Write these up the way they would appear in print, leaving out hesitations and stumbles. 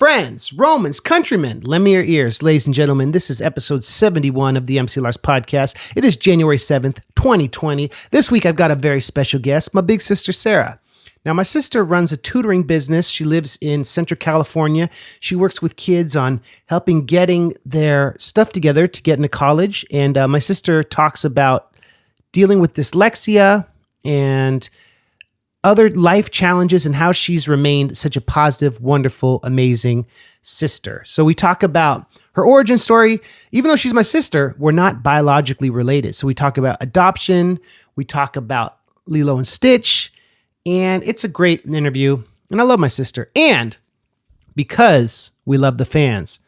friends, Romans, countrymen, lend me your ears. Ladies and gentlemen, this is episode 71 of the MC Lars podcast. It is January 7th, 2020. This week, I've got a very special guest, my big sister, Sarah. Now, my sister runs a tutoring business. She lives in Central California. She works with kids on helping getting their stuff together to get into college. And my sister talks about dealing with dyslexia and other life challenges and how she's remained such a positive, wonderful, amazing sister. So we talk about her origin story. Even though she's my sister, we're not biologically related. So we talk about adoption. We talk about Lilo and Stitch. And it's a great interview. And I love my sister. And because we love the fans,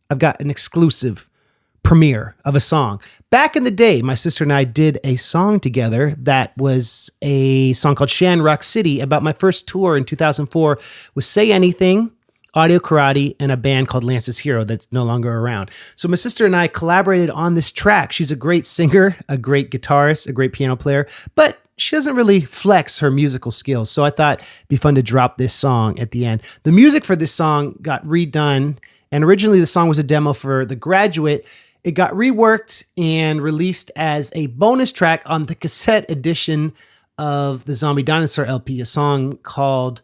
I've got an exclusive premiere of a song. Back in the day, my sister and I did a song together that was a song called Shan Rock City about my first tour in 2004 with Say Anything, Audio Karate, and a band called Lance's Hero that's no longer around. So my sister and I collaborated on this track. She's a great singer, a great guitarist, a great piano player, but she doesn't really flex her musical skills. So I thought it'd be fun to drop this song at the end. The music for this song got redone, and originally the song was a demo for The Graduate. It got reworked and released as a bonus track on the cassette edition of the Zombie Dinosaur LP, a song called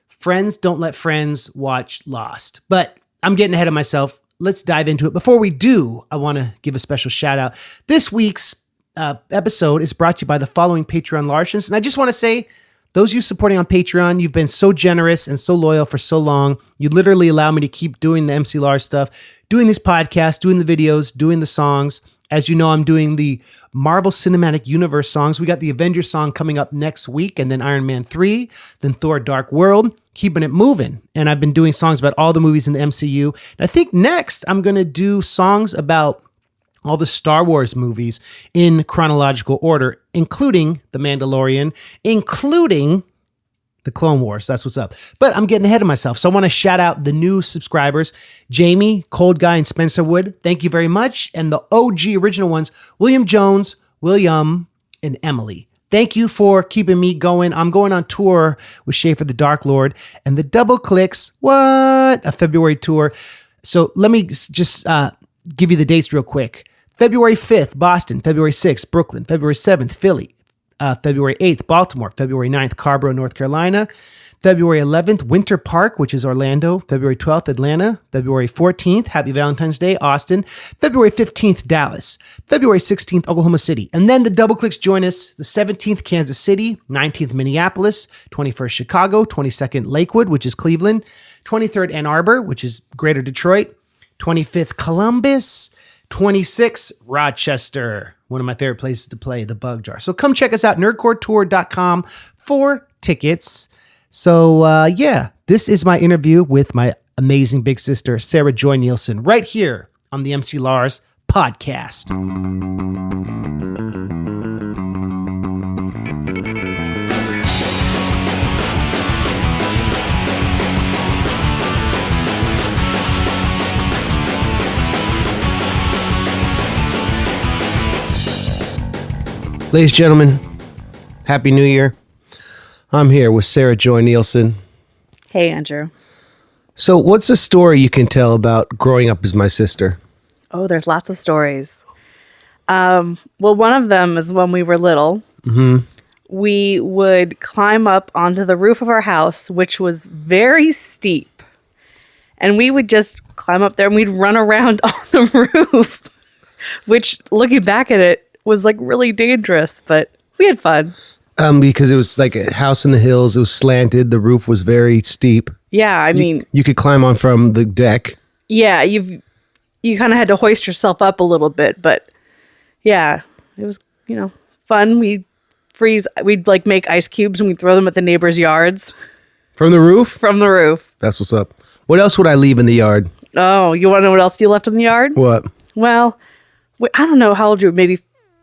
Friends Don't Let Friends Watch Lost. But I'm getting ahead of myself. Let's dive into it. Before we do, I want to give a special shout out. This week's episode is brought to you by the following Patreon Larsons. And I just want to say, those of you supporting on Patreon, you've been so generous and so loyal for so long. You literally allow me to keep doing the MC Lars stuff, doing these podcasts, doing the videos, doing the songs. As you know, I'm doing the Marvel Cinematic Universe songs. We got the Avengers song coming up next week, and then Iron Man 3, then Thor Dark World, keeping it moving. And I've been doing songs about all the movies in the MCU. And I think next I'm going to do songs about all the Star Wars movies in chronological order, including The Mandalorian, including the Clone Wars. That's what's up. But I'm getting ahead of myself. So I want to shout out the new subscribers, Jamie, Cold Guy, and Spencer Wood. Thank you very much. And the OG original ones, William Jones, William, and Emily. Thank you for keeping me going. I'm going on tour with Schaefer the Dark Lord and the Double Clicks. What? A February tour. So let me just give you the dates real quick. February 5th, Boston. February 6th, Brooklyn. February 7th, Philly. February 8th, Baltimore. February 9th, Carborough, North Carolina. February 11th, Winter Park, which is Orlando. February 12th, Atlanta. February 14th, Happy Valentine's Day, Austin. February 15th, Dallas. February 16th, Oklahoma City. And then the Double Clicks join us the 17th, Kansas City. 19th, Minneapolis. 21st, Chicago. 22nd, Lakewood, which is Cleveland. 23rd, Ann Arbor, which is Greater Detroit. 25th, Columbus. 26, Rochester, one of my favorite places to play, the Bug Jar. So come check us out, nerdcoretour.com for tickets. So yeah, this is my interview with my amazing big sister, Sarah Joy Nielsen, right here on the MC Lars podcast. Ladies and gentlemen, Happy New Year. I'm here with Sarah Joy Nielsen. Hey, Andrew. So what's a story you can tell about growing up as my sister? Oh, there's lots of stories. Well, one of them is when we were little, we would climb up onto the roof of our house, which was very steep. And we would just climb up there and we'd run around on the roof, which looking back at it, was like really dangerous, but we had fun. Because it was like a house in the hills. It was slanted. The roof was very steep. Yeah, I mean, you could climb on from the deck. Yeah, you kind of had to hoist yourself up a little bit, but yeah, it was, fun. We'd like make ice cubes and we'd throw them at the neighbors' yards. From the roof? From the roof. That's what's up. What else would I leave in the yard? Oh, you want to know what else you left in the yard? What? Well, I don't know. How old you were? Maybe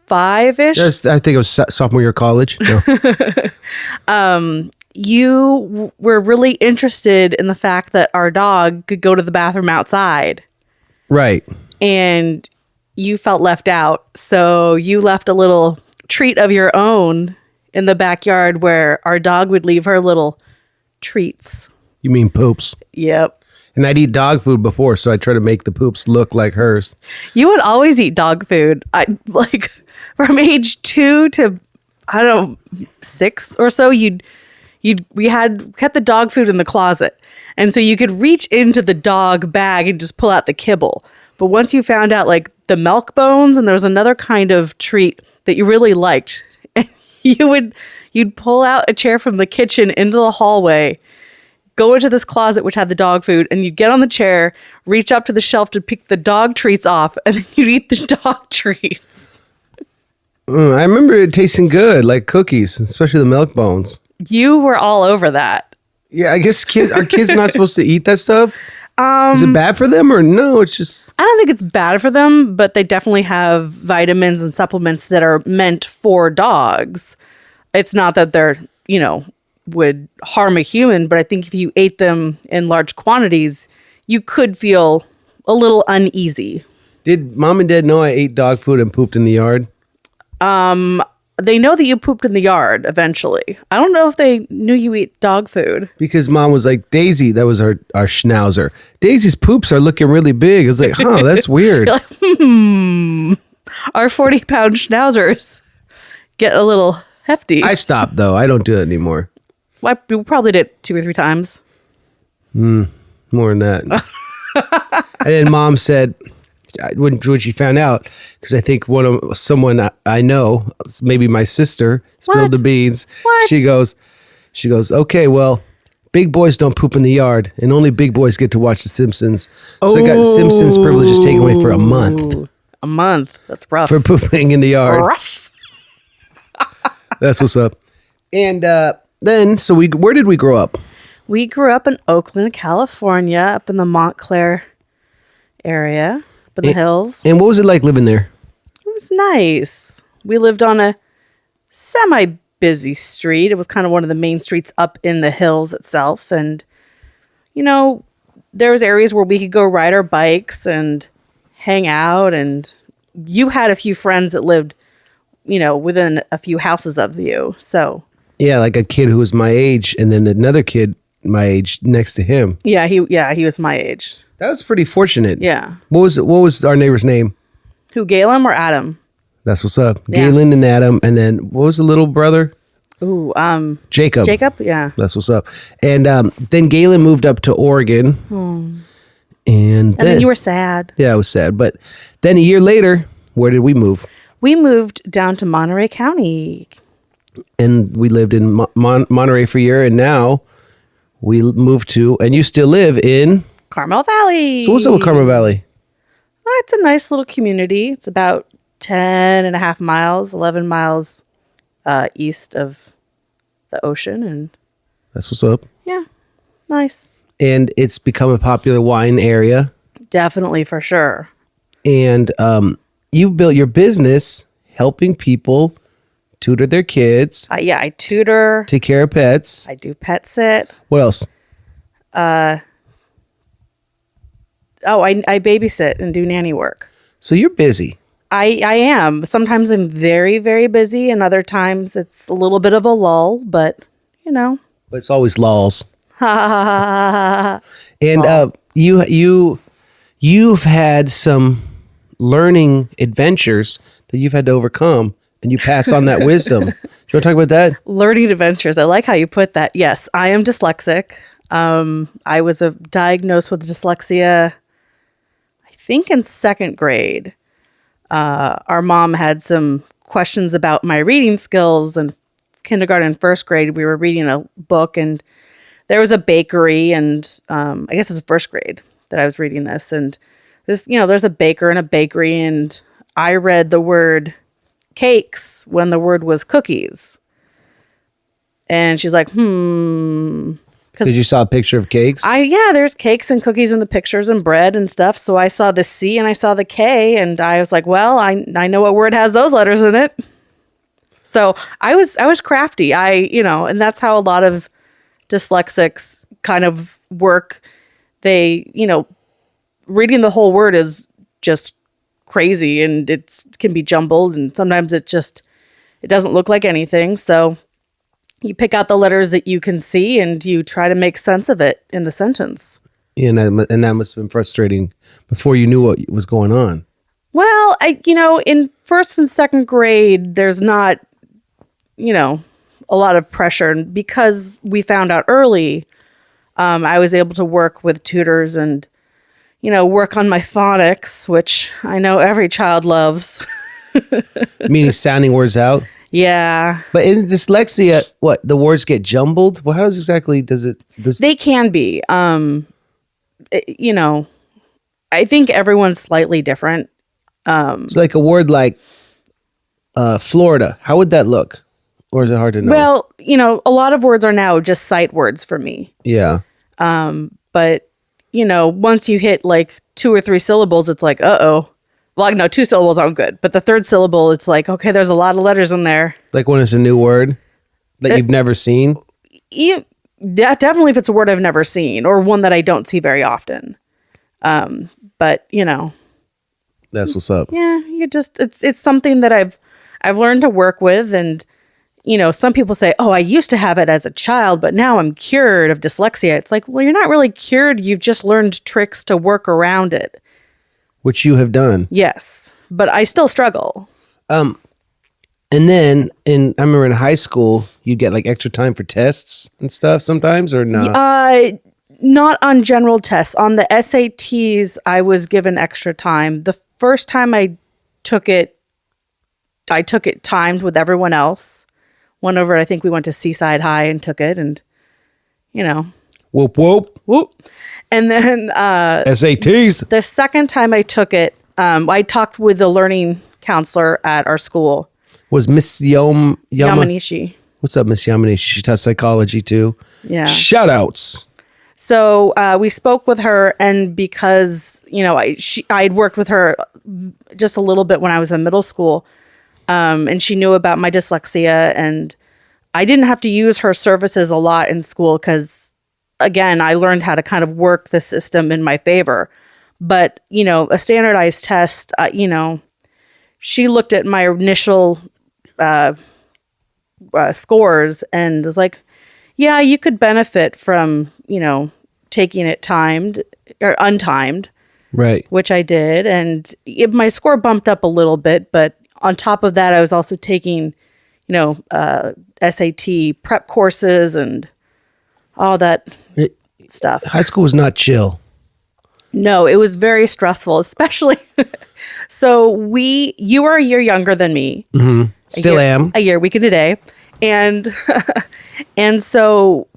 5-ish? Yes, I think it was sophomore year of college. No. You were really interested in the fact that our dog could go to the bathroom outside. Right. And you felt left out. So you left a little treat of your own in the backyard where our dog would leave her little treats. You mean poops? Yep. And I'd eat dog food before, so I try to make the poops look like hers. You would always eat dog food. Like from age 2 to, I don't know, 6 or so, we had kept the dog food in the closet. And so you could reach into the dog bag and just pull out the kibble. But once you found out like the milk bones, and there was another kind of treat that you really liked, and you'd pull out a chair from the kitchen into the hallway, go into this closet which had the dog food, and you'd get on the chair, reach up to the shelf to pick the dog treats off, and then you'd eat the dog treats. I remember it tasting good, like cookies, especially the milk bones. You were all over that. Yeah, I guess are kids not supposed to eat that stuff? Is it bad for them or no? It's just... I don't think it's bad for them, but they definitely have vitamins and supplements that are meant for dogs. It's not that they're, would harm a human, but I think if you ate them in large quantities, you could feel a little uneasy. Did mom and dad know I ate dog food and pooped in the yard? They know that you pooped in the yard eventually. I don't know if they knew you eat dog food. Because mom was like, Daisy, that was our schnauzer. Daisy's poops are looking really big. I was like, oh, that's weird. You're like, our 40-pound schnauzers get a little hefty. I stopped, though. I don't do it anymore. Well, we probably did it 2 or 3 times. More than that. And then mom said... When she found out, because I think someone I know, maybe my sister, spilled the beans. What? She goes, okay, well, big boys don't poop in the yard, and only big boys get to watch The Simpsons. So I got Simpsons privileges taken away for a month. A month? That's rough. For pooping in the yard. Rough. That's what's up. And then, so where did we grow up? We grew up in Oakland, California, up in the Montclair area. In the hills. And what was it like living there? It was nice. We lived on a semi-busy street. It was kind of one of the main streets up in the hills itself. And, there was areas where we could go ride our bikes and hang out. And you had a few friends that lived, within a few houses of you. So. Yeah, like a kid who was my age and then another kid my age next to him. Yeah, he was my age. That was pretty fortunate. Yeah. What was our neighbor's name? Who, Galen or Adam? That's what's up. Yeah. Galen and Adam. And then what was the little brother? Ooh, Jacob. Jacob, yeah. That's what's up. And then Galen moved up to Oregon. And then you were sad. Yeah, I was sad. But then a year later, where did we move? We moved down to Monterey County. And we lived in Monterey for a year. And now we moved to, and you still live in... Carmel Valley. So what's up with Carmel Valley? Well, it's a nice little community. It's about 10 and a half miles, 11 miles east of the ocean. And that's what's up. Yeah, nice. And it's become a popular wine area. Definitely, for sure. And you've built your business helping people tutor their kids. Yeah, I tutor. Take care of pets. I do pet sit. What else? I babysit and do nanny work. So you're busy. I am. Sometimes I'm very, very busy, and other times it's a little bit of a lull, but, But it's always lulls. And you've had some learning adventures that you've had to overcome, and you pass on that wisdom. Do you want to talk about that? Learning adventures. I like how you put that. Yes, I am dyslexic. I was diagnosed with dyslexia, I think in 2nd grade. Our mom had some questions about my reading skills. In kindergarten and 1st grade, we were reading a book, and there was a bakery, and I guess it was 1st grade that I was reading this. And this, there's a baker and a bakery, and I read the word cakes when the word was cookies. And she's like, Because you saw a picture of cakes? There's cakes and cookies in the pictures and bread and stuff. So I saw the C and I saw the K, and I was like, well, I know what word has those letters in it. So I was crafty. And that's how a lot of dyslexics kind of work. They, reading the whole word is just crazy, and it can be jumbled, and sometimes it doesn't look like anything. So you pick out the letters that you can see, and you try to make sense of it in the sentence. And that must have been frustrating before you knew what was going on. Well, in first and second grade, there's not, a lot of pressure. And because we found out early, I was able to work with tutors and, work on my phonics, which I know every child loves. Meaning sounding words out? Yeah. But in dyslexia, what, the words get jumbled? Well, how does it? They can be. I think everyone's slightly different. It's like a word like Florida. How would that look? Or is it hard to know? Well, a lot of words are now just sight words for me. Yeah. But, once you hit like 2 or 3 syllables, it's like, uh-oh. Well, no, 2 syllables aren't good. But the third syllable, it's like, okay, there's a lot of letters in there. Like when it's a new word that you've never seen? Yeah, definitely if it's a word I've never seen or one that I don't see very often. But, That's what's up. Yeah, it's something that I've learned to work with. And, some people say, oh, I used to have it as a child, but now I'm cured of dyslexia. It's like, well, you're not really cured. You've just learned tricks to work around it. Which you have done. Yes, but I still struggle. And then I remember in high school, you get like extra time for tests and stuff sometimes, or not? Not on general tests. On the SATs, I was given extra time. The first time I took it timed with everyone else. Went over, I think we went to Seaside High and took it, and Whoop, whoop. whoop. And then SATs. the second time I took it, I talked with the learning counselor at our school. Was Miss Yamanishi. What's up, Miss Yamanishi? She taught psychology too. Yeah. Shout outs. So we spoke with her, and because I'd worked with her just a little bit when I was in middle school, and she knew about my dyslexia, and I didn't have to use her services a lot in school because, again, I learned how to kind of work the system in my favor. But a standardized test, she looked at my initial scores and was like, yeah, you could benefit from, taking it timed or untimed. Right. Which I did. And my score bumped up a little bit. But on top of that, I was also taking, SAT prep courses and all that stuff. High school was not chill. No, it was very stressful, especially. So you are a year younger than me. Mm-hmm. Still am. A year, week and a day. And so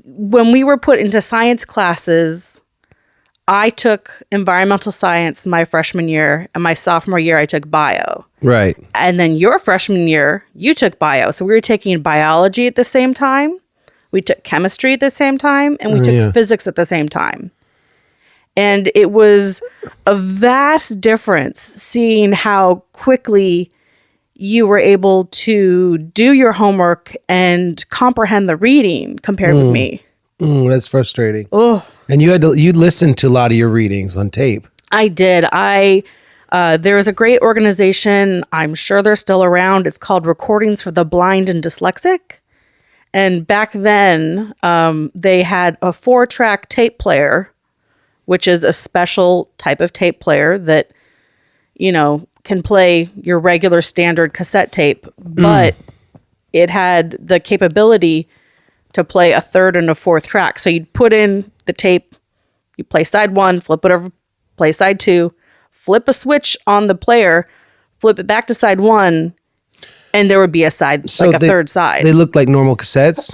when we were put into science classes, I took environmental science my freshman year, and my sophomore year I took bio. Right. And then your freshman year, you took bio. So we were taking biology at the same time. We took chemistry at the same time, and we took physics at the same time. And it was a vast difference seeing how quickly you were able to do your homework and comprehend the reading compared with me. That's frustrating. Oh, And you listened to a lot of your readings on tape. I did. There was a great organization. I'm sure they're still around. It's called Recordings for the Blind and Dyslexic. And back then, they had a 4-track tape player, which is a special type of tape player that, can play your regular standard cassette tape, but it had the capability to play a 3rd and a 4th track. So you'd put in the tape, you play side 1, flip it over, play side 2, flip a switch on the player, flip it back to side 1, and there would be a side, so like a third side. They look like normal cassettes?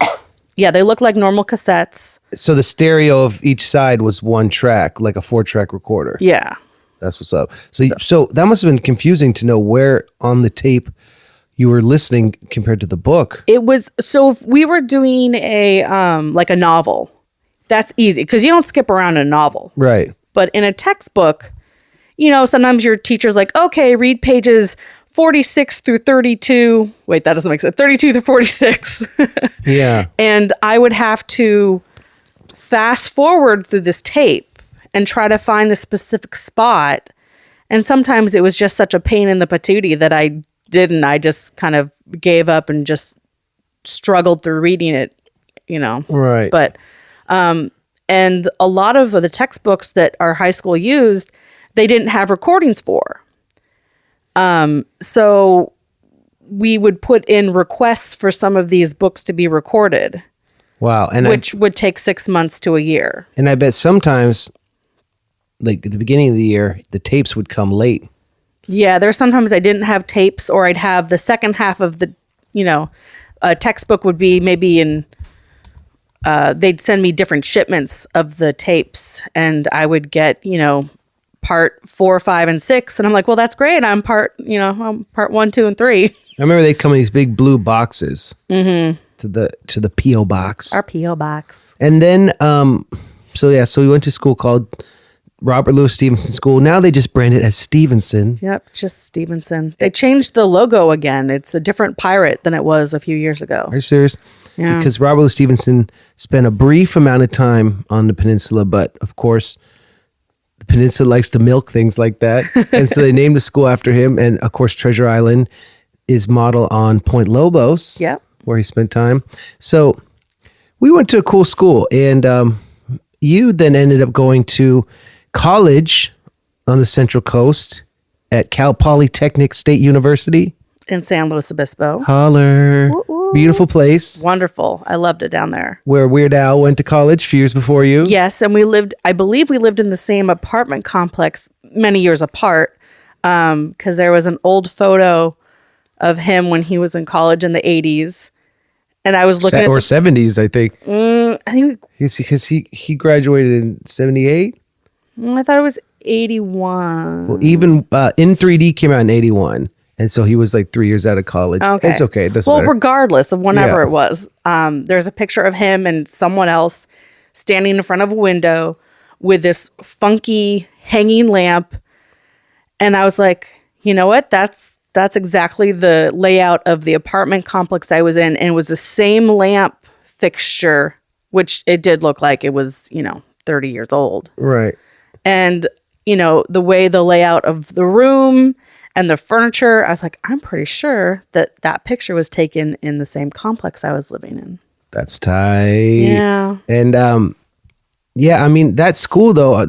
Yeah, they look like normal cassettes. So the stereo of each side was 1 track, like a 4-track recorder. Yeah. That's what's up. So that must have been confusing to know where on the tape you were listening compared to the book. It was, so if we were doing a like a novel, that's easy because you don't skip around in a novel. Right. But in a textbook, sometimes your teacher's like, okay, read pages 46 through 32. Wait, that doesn't make sense. 32 through 46. Yeah. And I would have to fast forward through this tape and try to find the specific spot. And sometimes it was just such a pain in the patootie that I didn't. I just kind of gave up and just struggled through reading it, Right. But And a lot of the textbooks that our high school used, they didn't have recordings for. So we would put in requests for some of these books to be recorded. Wow. And which would take 6 months to a year. And I bet sometimes, like at the beginning of the year, the tapes would come late. Yeah, there's sometimes I didn't have tapes, or I'd have the second half of the, a textbook would be maybe in, they'd send me different shipments of the tapes, and I would get, part 4, 5, and 6. And I'm like, well, that's great. I'm part 1, 2, and 3. I remember they'd come in these big blue boxes to the P.O. box. Our P.O. box. And then, so we went to school called Robert Louis Stevenson School. Now they just brand it as Stevenson. Yep, just Stevenson. They changed the logo again. It's a different pirate than it was a few years ago. Are you serious? Yeah. Because Robert Louis Stevenson spent a brief amount of time on the peninsula, but of course, the peninsula likes to milk things like that. And so they named the school after him. And of course, Treasure Island is modeled on Point Lobos, yep, where he spent time. So we went to a cool school, and you then ended up going to college on the Central Coast at Cal Polytechnic State University in San Luis Obispo. Holler. Woo, woo. Beautiful place. Wonderful. I loved it down there. Where Weird Al went to college a few years before you. Yes, and I believe we lived in the same apartment complex many years apart, because there was an old photo of him when he was in college in the 80s. And I was looking at 70s, I think. I think Because he graduated in 78. I thought it was 81. Well, even In 3D came out in 81. And so he was like 3 years out of college. Okay. It's okay. It doesn't matter. Regardless of whenever it was, there's a picture of him and someone else standing in front of a window with this funky hanging lamp. And I was like, you know what? That's exactly the layout of the apartment complex I was in. And it was the same lamp fixture, which it did look like it was, 30 years old. Right. And, the way the layout of the room and the furniture, I was like, I'm pretty sure that picture was taken in the same complex I was living in. That's tight. Yeah. And, I mean, that school, though,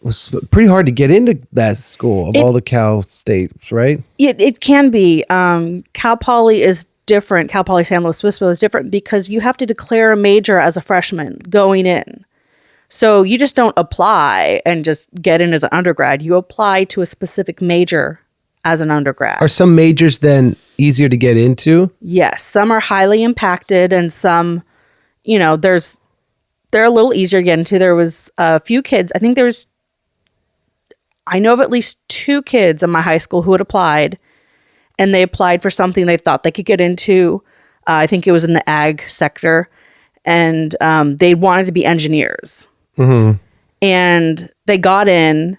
was pretty hard to get into that school of all the Cal states, right? It can be. Cal Poly is different. Cal Poly San Luis Obispo is different because you have to declare a major as a freshman going in. So you just don't apply and just get in as an undergrad. You apply to a specific major as an undergrad. Are some majors then easier to get into? Yes. Some are highly impacted, and some, they're a little easier to get into. There was a few kids. I know of at least 2 kids in my high school who had applied, and they applied for something they thought they could get into. I think it was in the ag sector, and they wanted to be engineers. Mm-hmm. And they got in,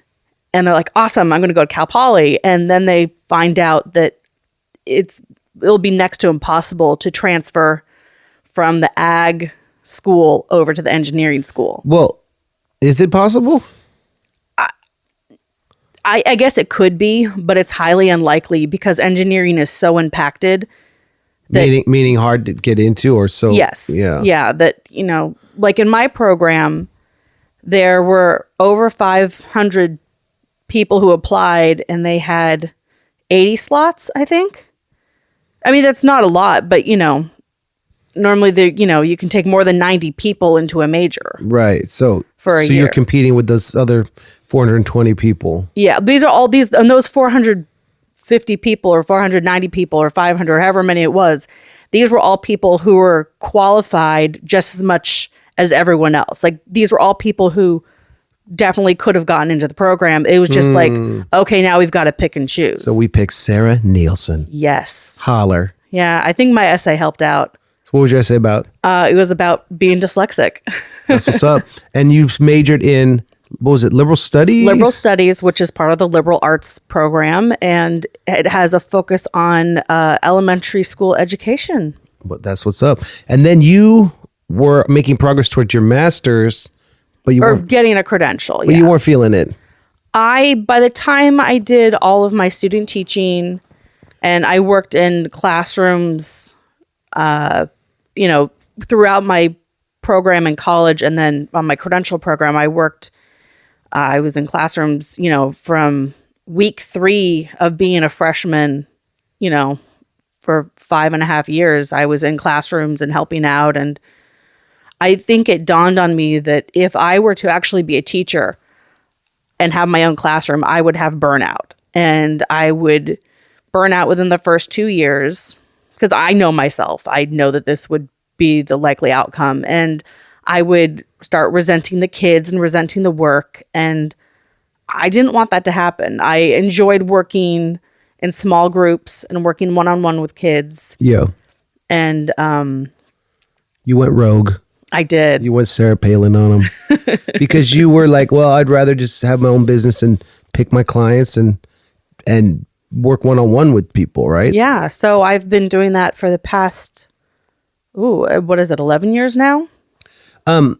and they're like, awesome, I'm going to go to Cal Poly. And then they find out that it'll be next to impossible to transfer from the ag school over to the engineering school. Well, is it possible? I guess it could be, but it's highly unlikely because engineering is so impacted. Meaning hard to get into, or so? Yes. Yeah. That, like in my program, there were over 500 people who applied, and they had 80 slots, I think. I mean, that's not a lot, but, normally you can take more than 90 people into a major. Right. So year. You're competing with those other 420 people. Yeah. These are all and those 450 people or 490 people or 500, however many it was, these were all people who were qualified just as much as everyone else. Like, these were all people who definitely could have gotten into the program. It was just like, okay, now we've got to pick and choose. So we picked Sarah Nielsen. Yes. Holler. Yeah. I think my essay helped out. So what was your essay about? It was about being dyslexic. That's what's up. And you majored in, what was it, liberal studies? Liberal studies, which is part of the liberal arts program. And it has a focus on elementary school education. But that's what's up. And then you were making progress towards your master's, but you weren't getting a credential. But you weren't feeling it. By the time I did all of my student teaching, and I worked in classrooms, throughout my program in college, and then on my credential program, I was in classrooms, from week 3 of being a freshman, for 5.5 years. I was in classrooms and helping out. And I think it dawned on me that if I were to actually be a teacher and have my own classroom, I would have burnout. And I would burn out within the first 2 years because I know myself. I know that this would be the likely outcome. And I would start resenting the kids and resenting the work. And I didn't want that to happen. I enjoyed working in small groups and working one-on-one with kids. Yeah. And you went rogue. I did. You went Sarah Palin on them because you were like, well, I'd rather just have my own business and pick my clients and work one-on-one with people, right? Yeah. So I've been doing that for the past, what is it, 11 years now? 12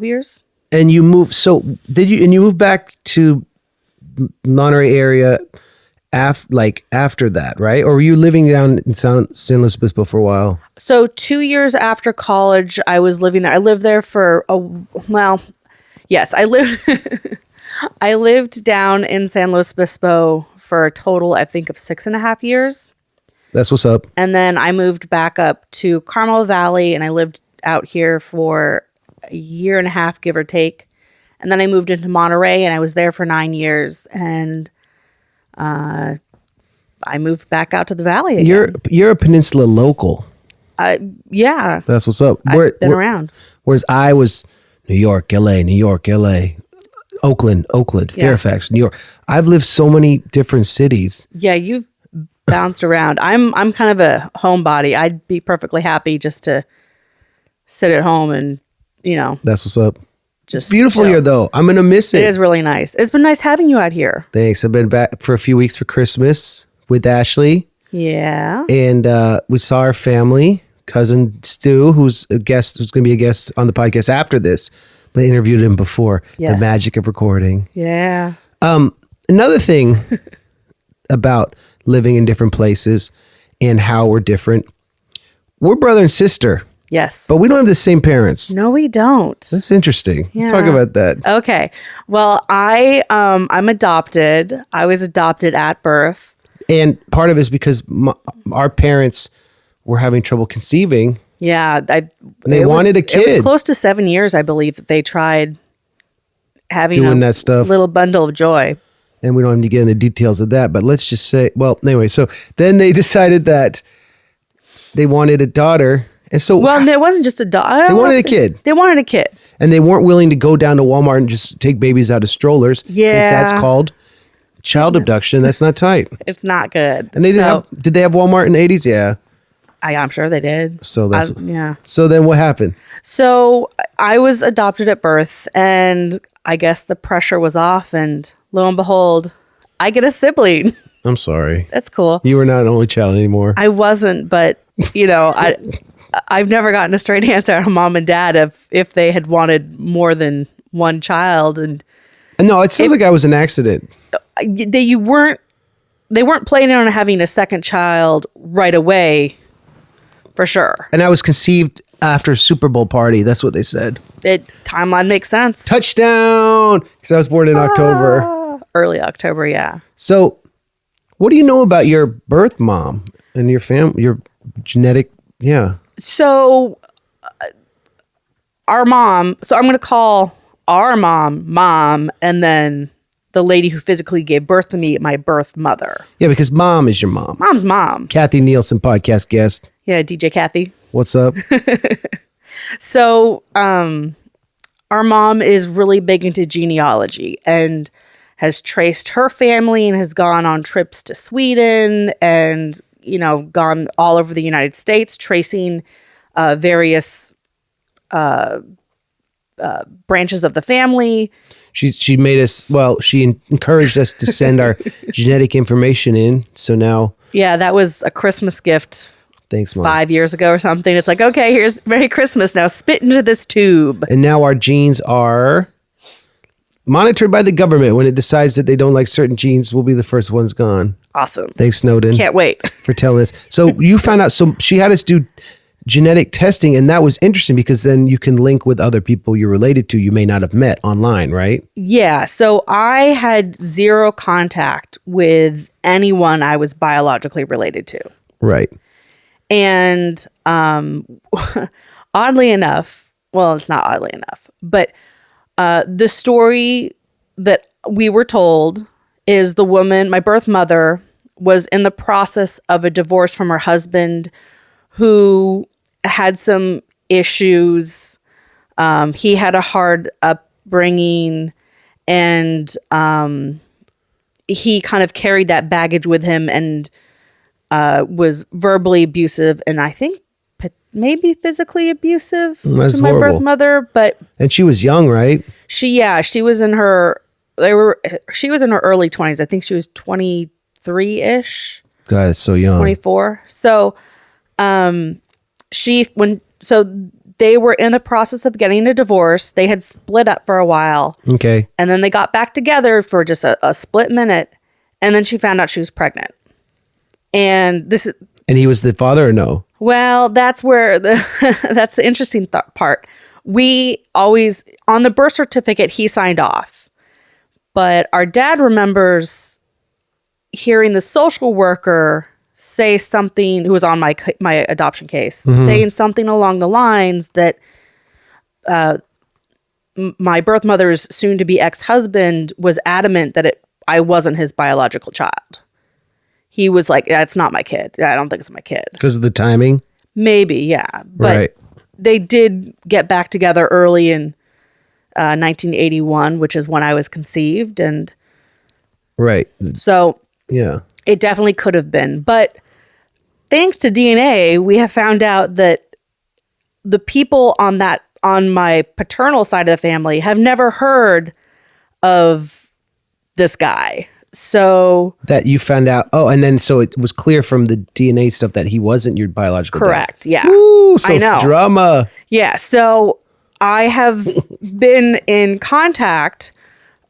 years. And you moved, you moved back to Monterey area after that, right? Or were you living down in San Luis Obispo for a while? So 2 years after college, I was living there. I lived there for yes, I lived I lived down in San Luis Obispo for a total, I think, of 6.5 years. That's what's up. And then I moved back up to Carmel Valley, and I lived out here for a 1.5 years, give or take. And then I moved into Monterey, and I was there for 9 years. And I moved back out to the valley again. You're a peninsula local. Yeah. That's what's up. I've been around. Whereas I was New York, LA, Oakland, Fairfax, New York. I've lived so many different cities. Yeah, you've bounced around. I'm kind of a homebody. I'd be perfectly happy just to sit at home and, That's what's up. Just it's beautiful here, though. I'm going to miss it. It is really nice. It's been nice having you out here. Thanks. I've been back for a few weeks for Christmas with Ashley. Yeah. And we saw our family, cousin Stu, who's going to be a guest on the podcast after this. But I interviewed him before. Yes. The magic of recording. Yeah. Another thing about living in different places and how we're different. We're brother and sister. Yes. But we don't have the same parents. No, we don't. That's interesting. Yeah. Let's talk about that. Okay. Well, I'm adopted. I was adopted at birth. And part of it is because our parents were having trouble conceiving. Yeah. They wanted a kid. It was close to 7 years, I believe, that they tried having that stuff. Little bundle of joy. And we don't have to get into the details of that. But let's just say, well, anyway, so then they decided that they wanted a daughter. And so, well, it wasn't just a daughter. They wanted a kid. They wanted a kid. And they weren't willing to go down to Walmart and just take babies out of strollers. Yeah. That's called child abduction. That's not tight. It's not good. And they did they have Walmart in the 80s? Yeah. I'm sure they did. So that's, yeah. So then what happened? So I was adopted at birth, and I guess the pressure was off, and lo and behold, I get a sibling. I'm sorry. That's cool. You were not an only child anymore. I wasn't, but I've never gotten a straight answer out of mom and dad if they had wanted more than one child. And no, it sounds like I was an accident. They weren't planning on having a second child right away, for sure. And I was conceived after Super Bowl party. That's what they said. Timeline makes sense. Touchdown! Because I was born in October. Early October, yeah. So, what do you know about your birth mom and your family, your genetic, yeah? So, our mom, so I'm going to call our mom, and then the lady who physically gave birth to me, my birth mother. Yeah, because mom is your mom. Mom's mom. Kathy Nielsen, podcast guest. Yeah, DJ Kathy. What's up? So, our mom is really big into genealogy and has traced her family and has gone on trips to Sweden and, gone all over the United States, tracing various branches of the family. She made us, she encouraged us to send our genetic information in. So now. Yeah, that was a Christmas gift. Thanks, Mom. 5 years ago or something. It's like, okay, here's Merry Christmas. Now spit into this tube. And now our genes are monitored by the government. When it decides that they don't like certain genes, we'll be the first ones gone. Awesome. Thanks, Snowden. Can't wait. For telling us. So you found out, so she had us do genetic testing, and that was interesting because then you can link with other people you're related to you may not have met online, right? Yeah. So I had zero contact with anyone I was biologically related to. Right. And oddly enough, well, it's not oddly enough, but the story that we were told is the woman, my birth mother, was in the process of a divorce from her husband who had some issues. He had a hard upbringing, and he kind of carried that baggage with him and was verbally abusive, and I think maybe physically abusive to my birth mother. And she was young, right? She was in her early 20s. I think she was 23-ish. God, it's so young. 24. So they were in the process of getting a divorce. They had split up for a while. Okay. And then they got back together for just a split minute, and then she found out she was pregnant. And he was the father or no? Well, that's where that's the interesting part. We always, on the birth certificate, he signed off. But our dad remembers hearing the social worker say something, who was on my adoption case, saying something along the lines that my birth mother's soon-to-be ex-husband was adamant that I wasn't his biological child. He was like, that's not my kid. I don't think it's my kid. Because of the timing? Maybe, yeah. But they did get back together early in 1981, which is when I was conceived. And right. So yeah, it definitely could have been. But thanks to DNA, we have found out that the people on my paternal side of the family have never heard of this guy. So that you found out. Oh, and then so it was clear from the DNA stuff that he wasn't your biological correct. dad. Yeah. Woo, so I know. Drama. Yeah. So I have been in contact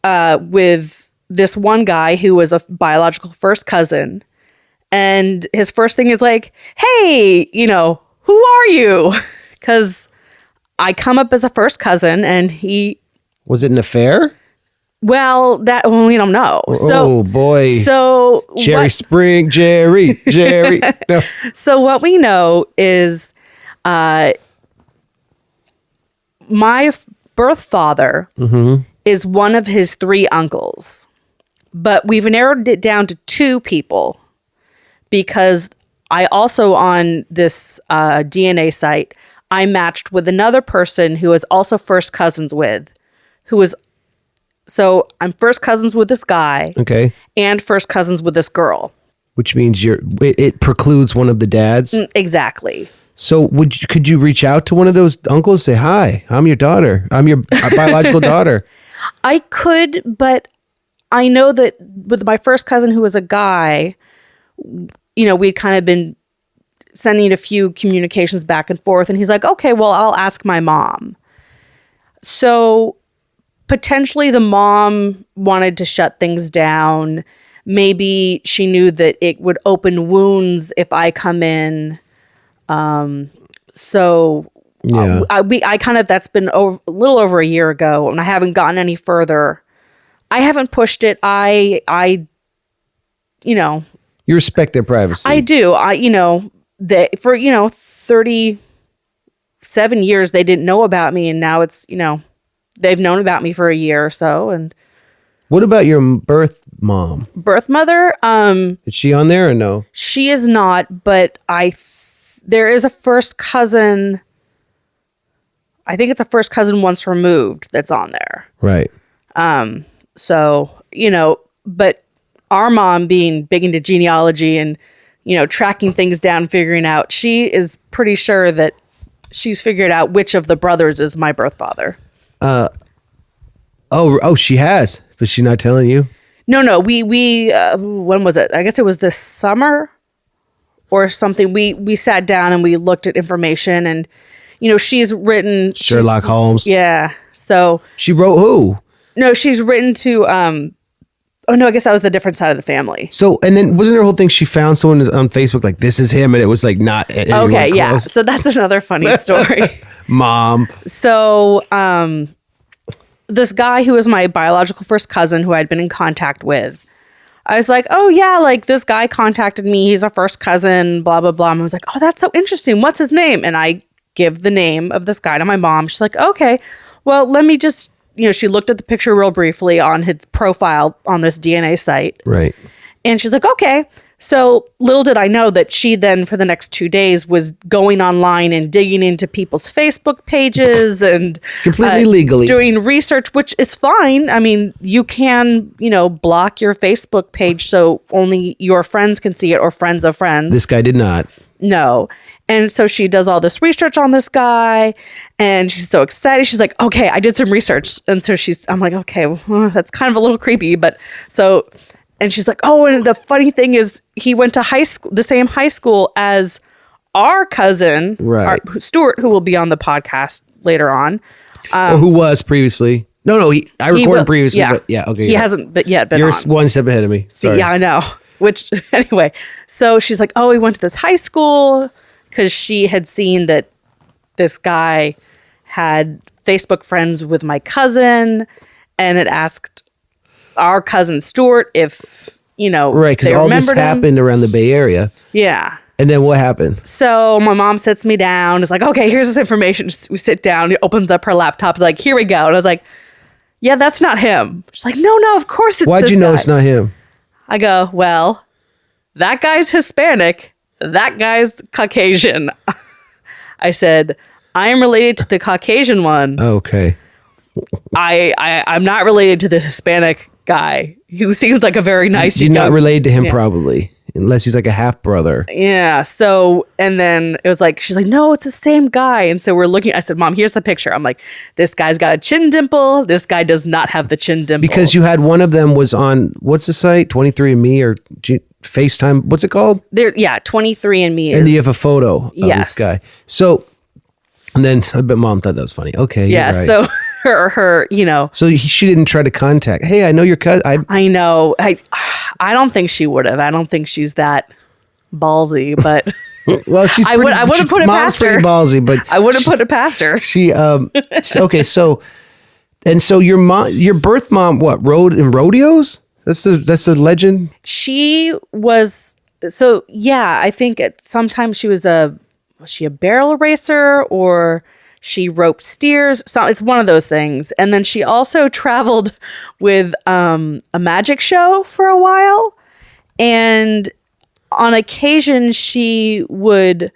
with this one guy who was a biological first cousin. And his first thing is like, hey, who are you? Because I come up as a first cousin, and he... Was it an affair? Well, we don't know. Oh, boy. So Jerry. No. So what we know is my birth father is one of his 3 uncles. But we've narrowed it down to 2 people because I also, on this DNA site, I matched with another person who is also first cousins with, who is... So I'm first cousins with this guy, okay, and first cousins with this girl. Which means it precludes one of the dads. Exactly. So could you reach out to one of those uncles? Say, hi, I'm your daughter. I'm your biological daughter. I could, but I know that with my first cousin, who was a guy, we'd kind of been sending a few communications back and forth, and he's like, okay, well, I'll ask my mom. So potentially the mom wanted to shut things down. Maybe she knew that it would open wounds if I come in. So yeah. I kind of, that's been a little over a year ago, and I haven't gotten any further. I haven't pushed it. You respect their privacy. I do. For 37 years, they didn't know about me, and now it's, they've known about me for a year or so. And what about your birth mom? Birth mother? Is she on there or no? She is not, but there is a first cousin. I think it's a first cousin once removed that's on there. Right. So, but our mom, being big into genealogy and, tracking things down, figuring out, she is pretty sure that she's figured out which of the brothers is my birth father. She has, but she's not telling you? No, we when was it? I guess it was this summer or something. We sat down and we looked at information, and, she's written Sherlock Holmes. Yeah. So she wrote who? No, she's written to Oh no, I guess that was the different side of the family. So, and then wasn't her whole thing she found someone on Facebook like, this is him, and it was like not anyone Okay, close? yeah. So that's another funny story. Mom. So, this guy who was my biological first cousin who I'd been in contact with, I was like, oh yeah, like this guy contacted me. He's a first cousin, blah, blah, blah. And I was like, oh, that's so interesting. What's his name? And I give the name of this guy to my mom. She's like, okay, well, let me just, she looked at the picture real briefly on his profile on this DNA site. Right. And she's like, okay. So little did I know that she then for the next 2 days was going online and digging into people's Facebook pages and completely legally doing research, which is fine. I mean, you can, block your Facebook page so only your friends can see it or friends of friends. This guy did not. No. And so she does all this research on this guy and she's so excited. She's like, okay, I did some research. And so I'm like, okay, well, that's kind of a little creepy. But so, and she's like, oh, and the funny thing is he went to high school, the same high school as our cousin, right? Stuart, who will be on the podcast later on. Or who was previously. No, I recorded previously, yeah. But yeah, okay. He hasn't yet been You're on. one step ahead of me. Sorry. See, yeah, I know. Which, anyway, so she's like, oh, he went to this high school because she had seen that this guy had Facebook friends with my cousin and had asked our cousin Stuart if, right, because all this happened around the Bay Area. Yeah. And then what happened? So my mom sits me down. It's like, okay, here's this information. We sit down. He opens up her laptop. It's like, here we go. And I was like, yeah, that's not him. She's like, no, of course it's Why'd this you know guy. it's not him? I go, well, that guy's Hispanic. That guy's Caucasian. I said, I am related to the Caucasian one. Okay. I'm not related to the Hispanic guy who seems like a very nice. You're not related to him probably, unless he's like a half brother. Yeah. So, and then it was like, she's like, no, it's the same guy. And so we're looking, I said, Mom, here's the picture. I'm like, this guy's got a chin dimple. This guy does not have the chin dimple. Because you had one of them was on, what's the site? 23andMe or FaceTime. What's it called? 23andMe. And you have a photo of this guy. So, and then I bet Mom thought that was funny. Okay. Yeah. Right. So her, So she didn't try to contact. Hey, I know your cousin. I know. I don't think she would have. I don't think she's that ballsy, but well, she's. I would have put it Mom's past her. Pretty ballsy, but I would have put it past her. She okay. So your birth mom rode in rodeos? That's the legend. She was I think sometimes she was she a barrel racer or she roped steers. So it's one of those things. And then she also traveled with a magic show for a while. And on occasion, she would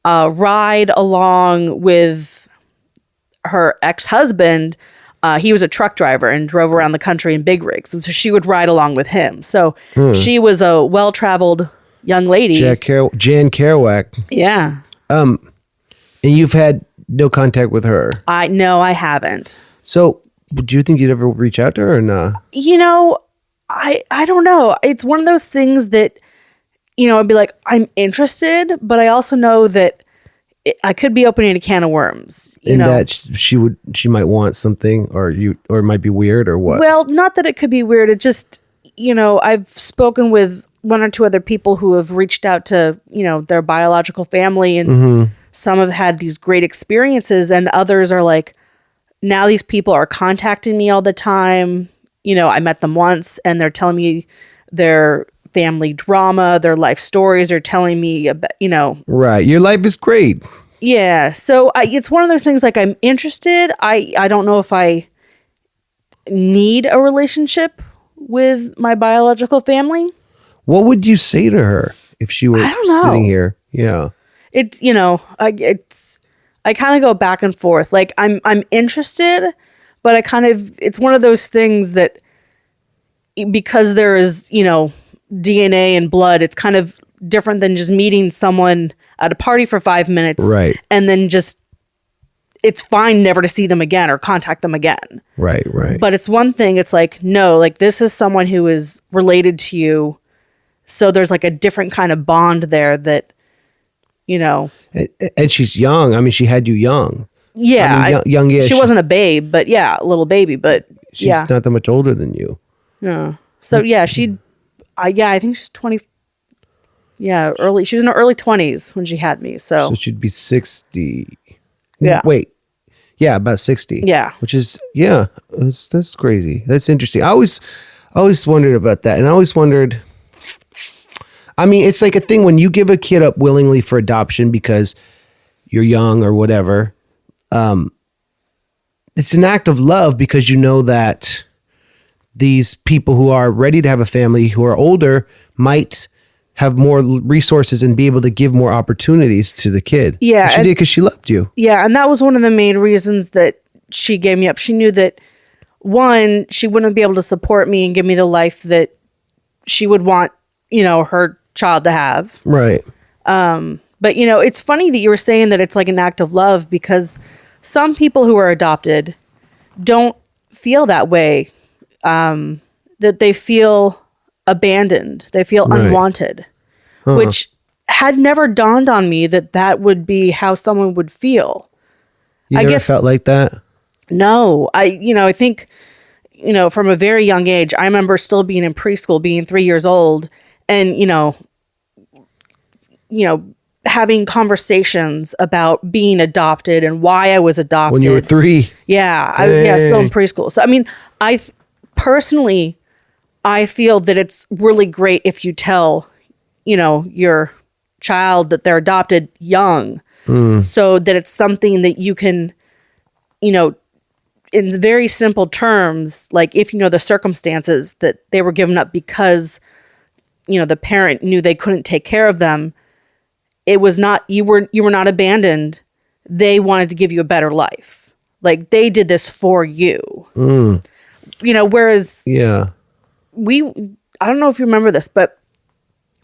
ride along with her ex-husband. He was a truck driver and drove around the country in big rigs. And so she would ride along with him. So she was a well-traveled young lady. Jan Kerouac. Yeah. And you've had no contact with her? No, I haven't. So do you think you'd ever reach out to her or not? I don't know. It's one of those things that, I'd be like, I'm interested, but I also know that I could be opening a can of worms. That she might want something or it might be weird or what? Well, not that it could be weird. It just, I've spoken with one or two other people who have reached out to, their biological family and some have had these great experiences and others are like, now these people are contacting me all the time. I met them once and they're telling me their family drama, their life stories. They're telling me about, Right. Your life is great. Yeah. So it's one of those things like I'm interested. I don't know if I need a relationship with my biological family. What would you say to her if she were sitting here? Yeah. It's, I kind of go back and forth. Like I'm interested, but it's one of those things that because there is, DNA and blood, it's kind of different than just meeting someone at a party for 5 minutes. Right. And then it's fine never to see them again or contact them again. Right. But it's one thing, it's like, no, like this is someone who is related to you. So there's like a different kind of bond there that, And she's young. I mean, she had you young. Yeah. Young. Yeah. She wasn't a babe, but yeah, a little baby, but she's not that much older than you. Yeah. So yeah, I think she's 20. Yeah, she was in her early 20s when she had me. So she'd be 60. Yeah. Wait. Yeah, about 60. Yeah. Which is, that's crazy. That's interesting. I always wondered about that. And I always wondered, I mean, it's like a thing when you give a kid up willingly for adoption because you're young or whatever. It's an act of love because you know that these people who are ready to have a family, who are older, might have more resources and be able to give more opportunities to the kid. Yeah. And she did because she loved you. Yeah. And that was one of the main reasons that she gave me up. She knew that, one, she wouldn't be able to support me and give me the life that she would want, her child to have. Right. But, it's funny that you were saying that it's like an act of love because some people who are adopted don't feel that way, that they feel abandoned. They feel unwanted, which had never dawned on me that would be how someone would feel. I never felt like that? No. I think, from a very young age, I remember still being in preschool, being 3 years old and, having conversations about being adopted and why I was adopted. When you were 3? Yeah. Still in preschool. So, I mean, personally, I feel that it's really great if you tell, your child that they're adopted young so that it's something that you can, in very simple terms, like if you know the circumstances that they were given up because, the parent knew they couldn't take care of them. It was not, you were not abandoned. They wanted to give you a better life. Like they did this for you, whereas I don't know if you remember this, but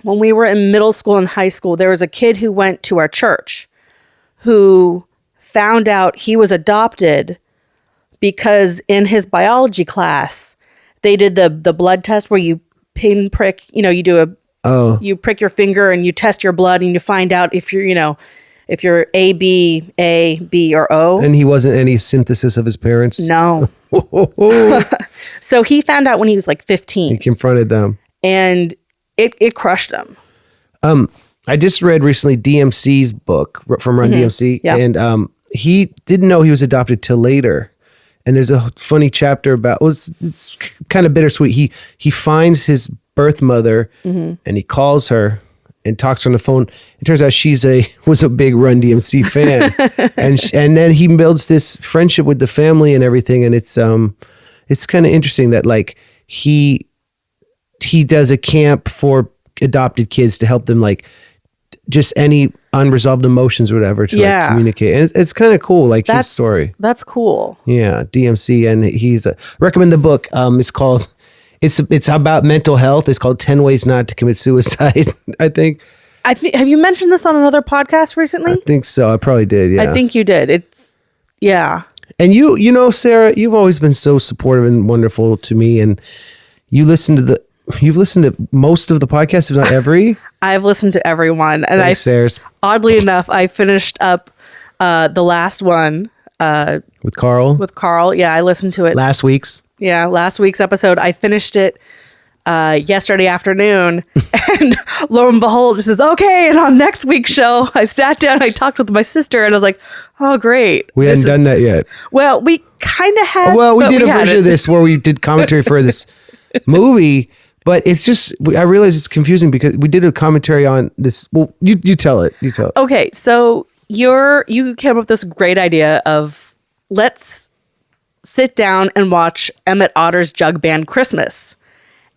when we were in middle school and high school, there was a kid who went to our church who found out he was adopted because in his biology class, they did the blood test where you pinprick, you do you prick your finger and you test your blood and you find out if you're, if you're A, B, or O. And he wasn't any synthesis of his parents? No. So he found out when he was like 15. He confronted them. And it crushed him. I just read recently DMC's book from Run DMC. Yeah. And he didn't know he was adopted till later. And there's a funny chapter about, it's kind of bittersweet. He finds his birth mother and he calls her and talks on the phone. It turns out was a big Run DMC fan. and then he builds this friendship with the family and everything. And it's kind of interesting that like he does a camp for adopted kids to help them like just any unresolved emotions or whatever to like communicate. And it's kind of cool, like his story. That's cool. Yeah, DMC, and he's recommend the book. It's called it's about mental health. It's called 10 Ways Not to Commit Suicide. I think. Have you mentioned this on another podcast recently? I think so. I probably did. Yeah, I think you did. And you Sarah, you've always been so supportive and wonderful to me, and you've listened to most of the podcasts, if not every. I've listened to everyone. And Thanks, Sarah. Oddly enough, I finished up the last one. With Carl? With Carl. Yeah, I listened to it. Last week's episode. I finished it yesterday afternoon. And lo and behold, it says, okay, and on next week's show, I sat down, I talked with my sister, and I was like, oh, great. We hadn't done that yet. Well, we kind of had. Well, we did a version of this where we did commentary for this movie. But it's just, I realize it's confusing because we did a commentary on this. Well, you tell it. You tell it. Okay, so you came up with this great idea of let's sit down and watch Emmett Otter's Jug Band Christmas.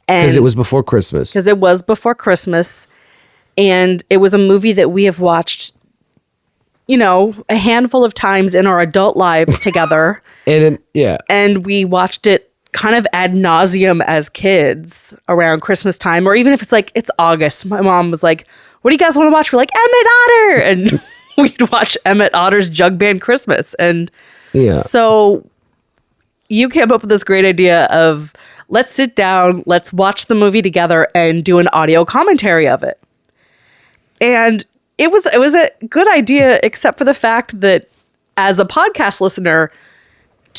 Because it was before Christmas. Because it was before Christmas. And it was a movie that we have watched, a handful of times in our adult lives together. And we watched it kind of ad nauseum as kids around Christmas time, or even if it's like it's August. My mom was like, what do you guys want to watch? We're like, Emmett Otter, and we'd watch Emmett Otter's Jug Band Christmas. And so you came up with this great idea of let's sit down, let's watch the movie together and do an audio commentary of it. And it was a good idea, except for the fact that as a podcast listener,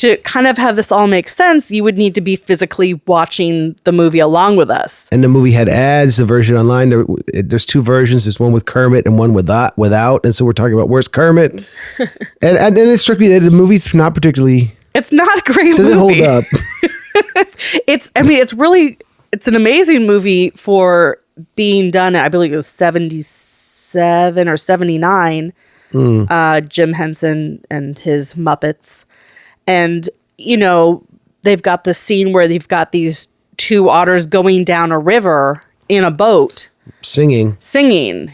to kind of have this all make sense, you would need to be physically watching the movie along with us. And the movie had ads. The version online, there's two versions. There's one with Kermit and one without. And so we're talking about where's Kermit. and it struck me that the movie's not particularly. It's not a great doesn't movie. hold up. It's an amazing movie for being done. I believe it was 77 or 79. Jim Henson and his Muppets. And, they've got this scene where they've got these two otters going down a river in a boat. Singing.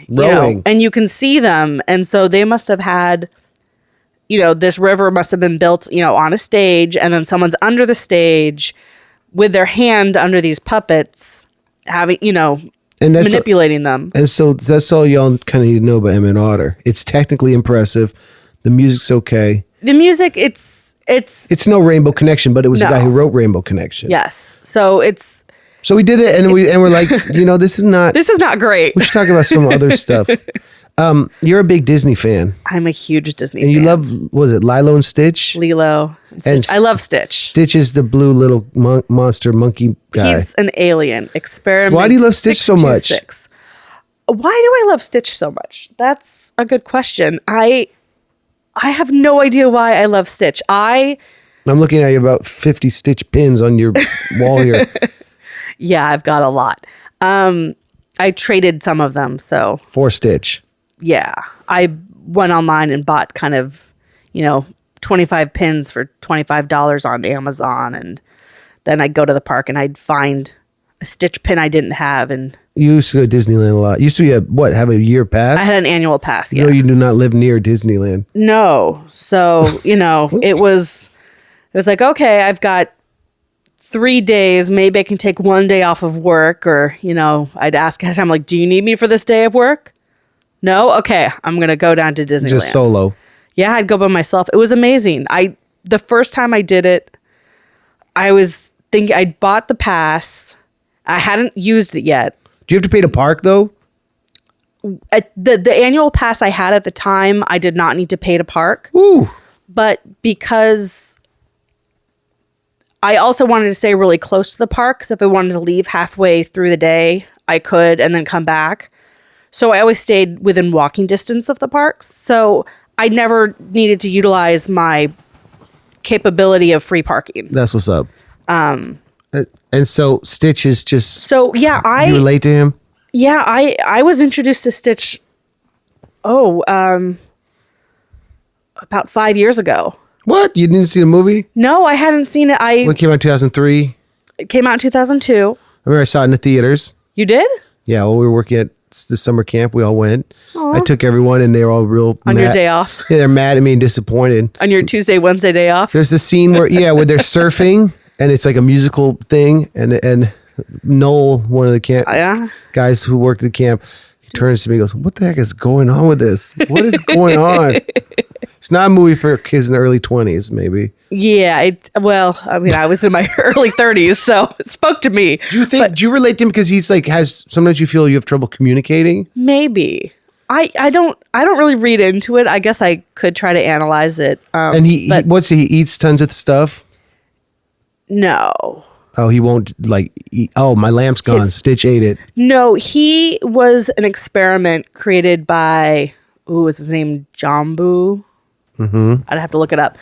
Rowing. And you can see them. And so they must have had, this river must have been built, on a stage. And then someone's under the stage with their hand under these puppets, having, and manipulating them. And so that's all y'all kind of need to know about Emmett Otter. It's technically impressive. The music's okay. The music, it's no Rainbow Connection, but it was the guy who wrote Rainbow Connection. Yes. So we did it, and we're like, this is not great. We should talk about some other stuff. You're a big Disney fan. I'm a huge Disney fan. And you love, what was it, Lilo and Stitch? Lilo and Stitch. I love Stitch. Stitch is the blue little monster monkey guy. He's an alien. Experiment. So why do you love Stitch so much? Why do I love Stitch so much? That's a good question. I have no idea why I love Stitch. I'm looking at you about 50 Stitch pins on your wall here. Yeah, I've got a lot. I traded some of them, so. For Stitch. Yeah. I went online and bought kind of, 25 pins for $25 on Amazon. And then I'd go to the park and I'd find a Stitch pin I didn't have. And you used to go to Disneyland a lot. You used to be have a year pass? I had an annual pass, yeah. No, you do not live near Disneyland. No. So, it was like, okay, I've got 3 days. Maybe I can take 1 day off of work, or, I'd ask ahead of time, like, do you need me for this day of work? No? Okay. I'm going to go down to Disneyland. Just solo. Yeah, I'd go by myself. It was amazing. The first time I did it, I was thinking I'd bought the pass. I hadn't used it yet. Do you have to pay to park though? The annual pass I had at the time, I did not need to pay to park. Ooh. But because I also wanted to stay really close to the park, so if I wanted to leave halfway through the day, I could, and then come back. So I always stayed within walking distance of the parks. So I never needed to utilize my capability of free parking. That's what's up. And so Stitch is just. So yeah, you relate to him? Yeah, I was introduced to Stitch. About 5 years ago. What? You didn't see the movie? No, I hadn't seen it. What came out in 2003? It came out in 2002. I remember I saw it in the theaters. You did? Yeah, well, we were working at the summer camp. We all went. Aww. I took everyone, and they were all real on mad. Your day off. Yeah, they're mad at me and disappointed. On your Tuesday, Wednesday day off. There's this scene where they're surfing, and it's like a musical thing, and Noel, one of the guys who worked at the camp, he turns to me and goes, "What the heck is going on with this? What is going on?" It's not a movie for kids in the early 20s, maybe. Yeah. I was in my early 30s, so it spoke to me. Do you relate to him because he's sometimes you feel you have trouble communicating? Maybe. I don't really read into it. I guess I could try to analyze it. And he eats tons of stuff? No. Oh, he won't eat. Oh, my lamp's gone. Stitch ate it. No, he was an experiment created by, was his name Jambu? Mm-hmm. I'd have to look it up.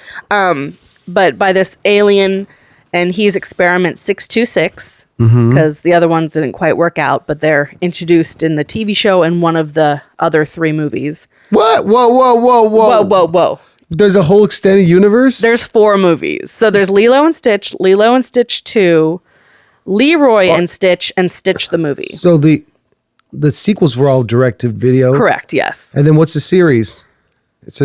But by this alien, and he's experiment 626, because the other ones didn't quite work out, but they're introduced in the TV show and one of the other 3 movies. What? Whoa. There's a whole extended universe? There's 4 movies. So there's Lilo and Stitch 2, Leroy and Stitch the movie. So the sequels were all direct to video? Correct, yes. And then what's the series?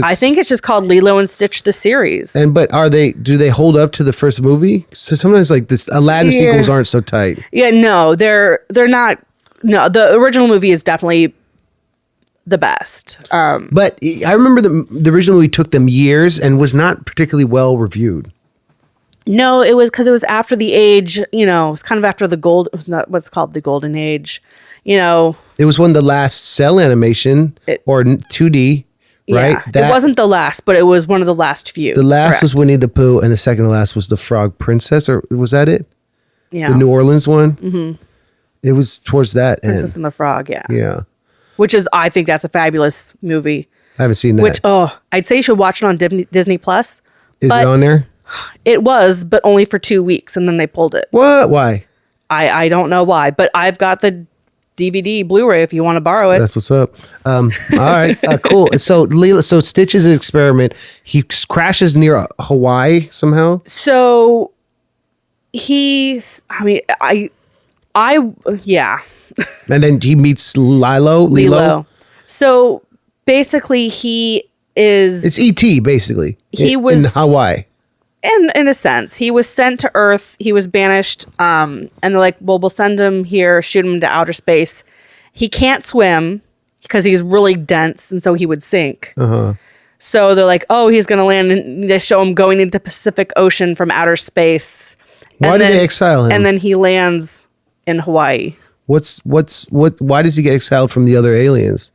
I think it's just called Lilo and Stitch the series. But do they hold up to the first movie? So sometimes this Aladdin sequels aren't so tight. Yeah, no, they're not. No, the original movie is definitely the best. But I remember the original movie took them years and was not particularly well reviewed. No, it was because it was after the age, it was kind of after it was not what's called the golden age, It was when the last cell animation or 2D right? Yeah. It wasn't the last, but it was one of the last few. The last was Winnie the Pooh, and the second to last was the Frog Princess, or was that it? Yeah. The New Orleans one? Mm-hmm. It was towards that Princess end. and the Frog, yeah. Yeah. Which is, I think that's a fabulous movie. I haven't seen that. Which, I'd say you should watch it on Disney Plus. Is it on there? It was, but only for 2 weeks, and then they pulled it. What? Why? I don't know why, but I've got the DVD Blu-ray if you want to borrow it. That's what's up. All right, cool. So Stitch's experiment, he crashes near Hawaii somehow. So And then he meets Lilo. So basically, he is. It's E.T. basically. He was in Hawaii. In a sense, he was sent to Earth. He was banished. And they're like, well, we'll send him here, shoot him into outer space. He can't swim because he's really dense, and so he would sink. So they're like, oh, he's going to land. And they show him going into the Pacific Ocean from outer space. Why did they exile him? And then he lands in Hawaii. Why does he get exiled from the other aliens?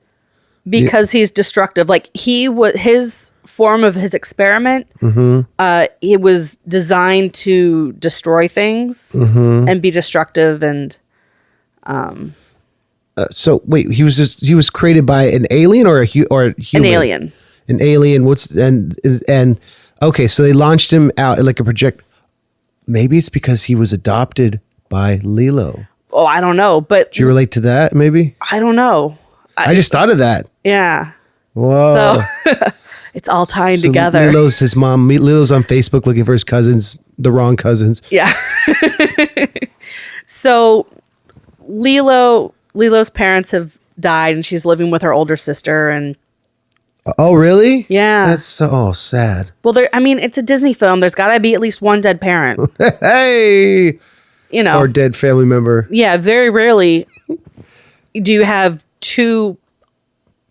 Because he's destructive. Like his form of his experiment, it was designed to destroy things and be destructive. And so wait, he was created by an alien or a human? An alien. An alien. And okay, so they launched him out like a project. Maybe it's because he was adopted by Lilo. Oh, I don't know, but do you relate to that? Maybe I don't know. I just thought of that. Yeah. Whoa. So it's all tying together. Lilo's his mom. Lilo's on Facebook looking for his cousins, the wrong cousins. Yeah. So Lilo's parents have died, and she's living with her older sister. And oh, really? Yeah. That's so sad. Well, it's a Disney film. There's got to be at least one dead parent. Hey. Or dead family member. Yeah, very rarely do you have two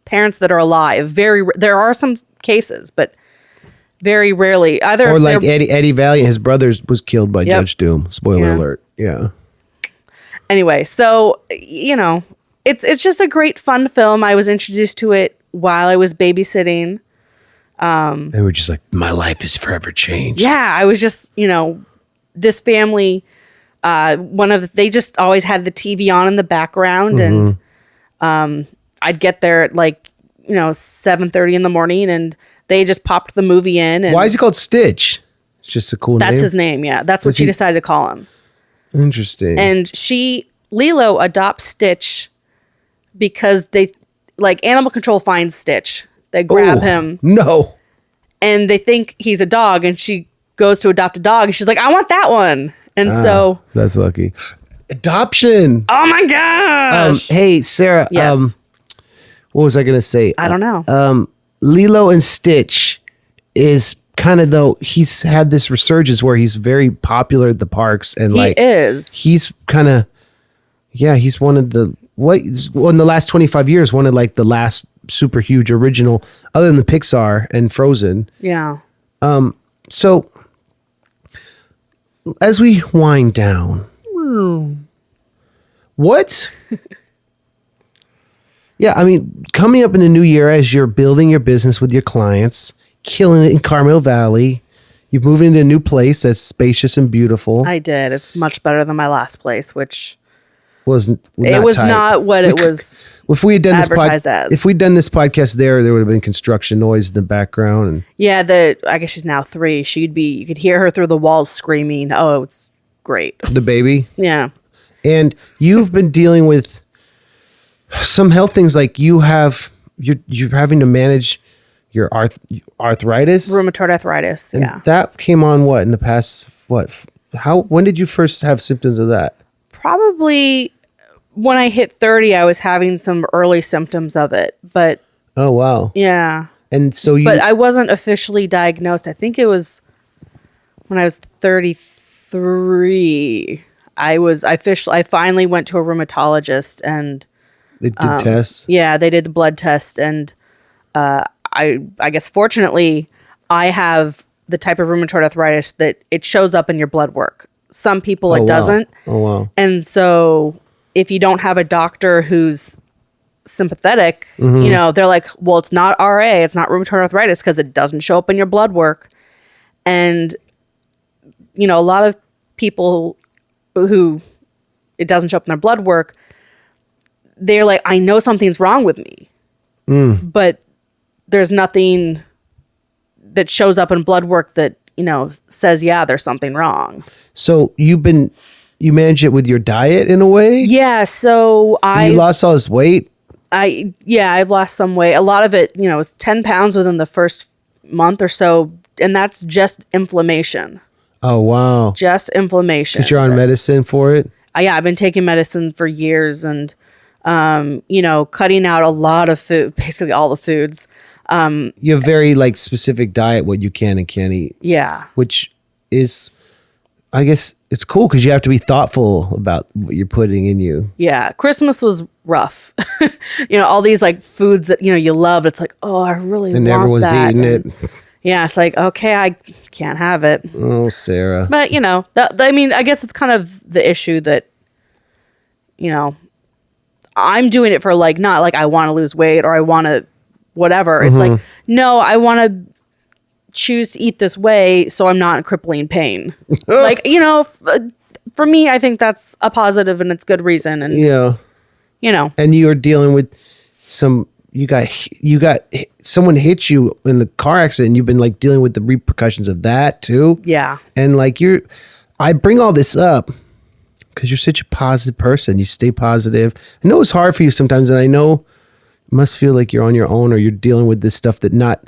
parents that are alive. There are some cases, but very rarely. Either or like Eddie Valiant, his brother was killed by Judge Doom. Spoiler alert. Yeah. Anyway, so it's just a great fun film. I was introduced to it while I was babysitting. They were just like, my life is forever changed. Yeah, I was just this family. They just always had the TV on in the background, and I'd get there at 7:30 in the morning, and they just popped the movie in. And why is he called Stitch? It's just a cool name. That's his name. Yeah, that's what she decided to call him. Interesting. And Lilo adopts Stitch because animal control finds Stitch. They grab him. No. And they think he's a dog, and she goes to adopt a dog, and she's like, I want that one. And so that's lucky. Adoption. Oh my gosh. Hey, Sarah. Yes. What was I going to say? I don't know. Lilo and Stitch is kind of, though, he's had this resurgence where he's very popular at the parks. And he's kind of, he's one of the, in the last 25 years, one of the last super huge original, other than the Pixar and Frozen. Yeah. So as we wind down, what? Coming up in the new year, as you're building your business with your clients, killing it in Carmel Valley, you've moved into a new place that's spacious and beautiful. I did. It's much better than my last place, which was not what it was. If we had done advertised as. If we'd done this podcast there would have been construction noise in the background. And yeah, I guess she's now 3. You could hear her through the walls screaming. Oh, it's great. The baby. Yeah. And you've been dealing with some health things, like you're having to manage your arthritis, rheumatoid arthritis. And that came on in the past, when did you first have symptoms of that? Probably when I hit 30, I was having some early symptoms of it, but oh wow. Yeah. And so but I wasn't officially diagnosed. I think it was when I was 33. I finally went to a rheumatologist, and they did tests. Yeah, they did the blood test, and I guess fortunately I have the type of rheumatoid arthritis that it shows up in your blood work. Some people it doesn't. Oh wow. And so if you don't have a doctor who's sympathetic, you know, they're like, well, it's not RA, it's not rheumatoid arthritis because it doesn't show up in your blood work. And, you know, a lot of people who it doesn't show up in their blood work, they're like, I know something's wrong with me, but there's nothing that shows up in blood work that, you know, says, yeah, there's something wrong. So you manage it with your diet in a way? Yeah. So You lost all this weight? I've lost some weight. A lot of it, you know, was 10 pounds within the first month or so. And that's just inflammation. Oh, wow. Just inflammation. Because you're on medicine for it? Yeah, I've been taking medicine for years and, you know, cutting out a lot of food, basically all the foods. You have very like specific diet, what you can and can't eat. Yeah. Which is, I guess it's cool because you have to be thoughtful about what you're putting in you. Yeah. Christmas was rough. You know, all these like foods that, you know, you love. It's like, oh, I really want that. And everyone's eating it. Yeah. It's like, okay, I can't have it. Oh, Sarah. But, you know, I mean, I guess it's kind of the issue that, you know, I'm doing it for like, not like I want to lose weight or I want to whatever. It's like, no, I want to choose to eat this way so I'm not in crippling pain. Like, you know, for me, I think that's a positive and it's good reason. And, yeah. You know. And you're dealing with you got someone hit you in a car accident and you've been like dealing with the repercussions of that too. Yeah. And like I bring all this up because you're such a positive person. You stay positive. I know it's hard for you sometimes, and I know it must feel like you're on your own or you're dealing with this stuff that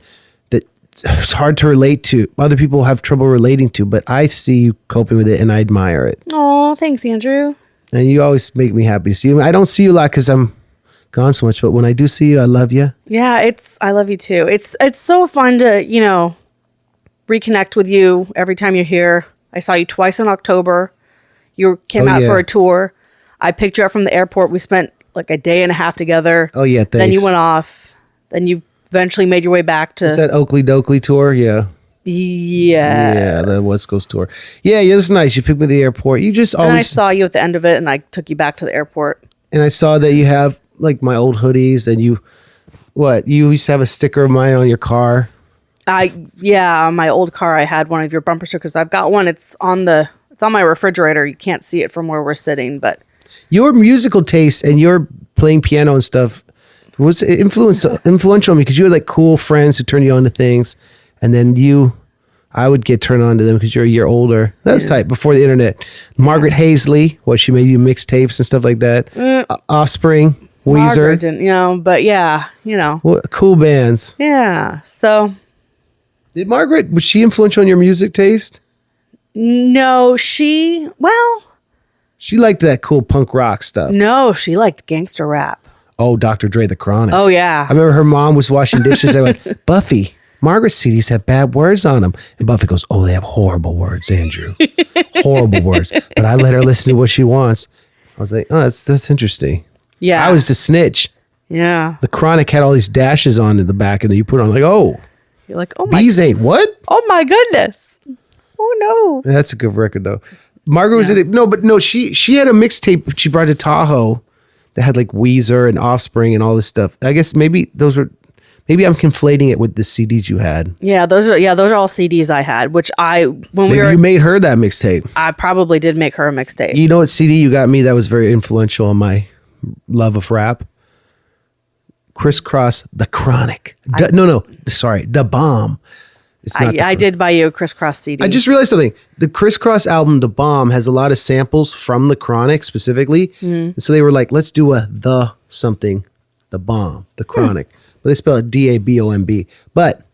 it's hard to relate to. Other people have trouble relating to, but I see you coping with it and I admire it. Oh, thanks, Andrew. And you always make me happy to see you. I don't see you a lot because I'm gone so much, but when I do see you, I love you. Yeah, I love you too. It's so fun to, you know, reconnect with you every time you're here. I saw you twice in October. You came out for a tour. I picked you up from the airport. We spent like a day and a half together. Oh, yeah, thanks. Then you went off. Then you eventually made your way back to... Is that Oakley Dokley tour? Yeah. Yeah. Yeah, the West Coast tour. Yeah, it was nice. You picked me at the airport. You just always... And I saw you at the end of it, and I took you back to the airport. And I saw that you have like my old hoodies, and you used to have a sticker of mine on your car. On my old car, I had one of your bumper stickers. I've got one. It's on my refrigerator. You can't see it from where we're sitting, but... Your musical taste and your playing piano and stuff was influential on me because you had like cool friends who turned you on to things. And then I would get turned on to them because you're a year older. That's tight, before the internet. Margaret Hazley, she made you mixtapes and stuff like that. Offspring, Weezer. Margaret didn't, you know, but yeah, you know. Cool bands. Yeah, so. Was she influential on your music taste? No, she liked that cool punk rock stuff. No, she liked gangster rap. Oh, Dr. Dre, The Chronic. Oh, yeah. I remember her mom was washing dishes. I went, Buffy, Margaret's CDs have bad words on them. And Buffy goes, oh, they have horrible words, Andrew. Horrible words. But I let her listen to what she wants. I was like, oh, that's interesting. Yeah. I was the snitch. Yeah. The Chronic had all these dashes on in the back, and then you put on like, oh. You're like, oh my. These ain't what? Oh my goodness. Oh no. That's a good record though. Margaret was in it. No, she had a mixtape she brought to Tahoe that had like Weezer and Offspring and all this stuff. I guess maybe I'm conflating it with the CDs you had. Yeah, those are all CDs I had, which you made her that mixtape. I probably did make her a mixtape. You know what CD you got me that was very influential on my love of rap? Crisscross, The Chronic. The Bomb. I did buy you a Crisscross CD. I just realized something. The Crisscross album, The Bomb, has a lot of samples from The Chronic specifically. And so they were like, let's do The Bomb, The Chronic. But they spell it DABOMB. But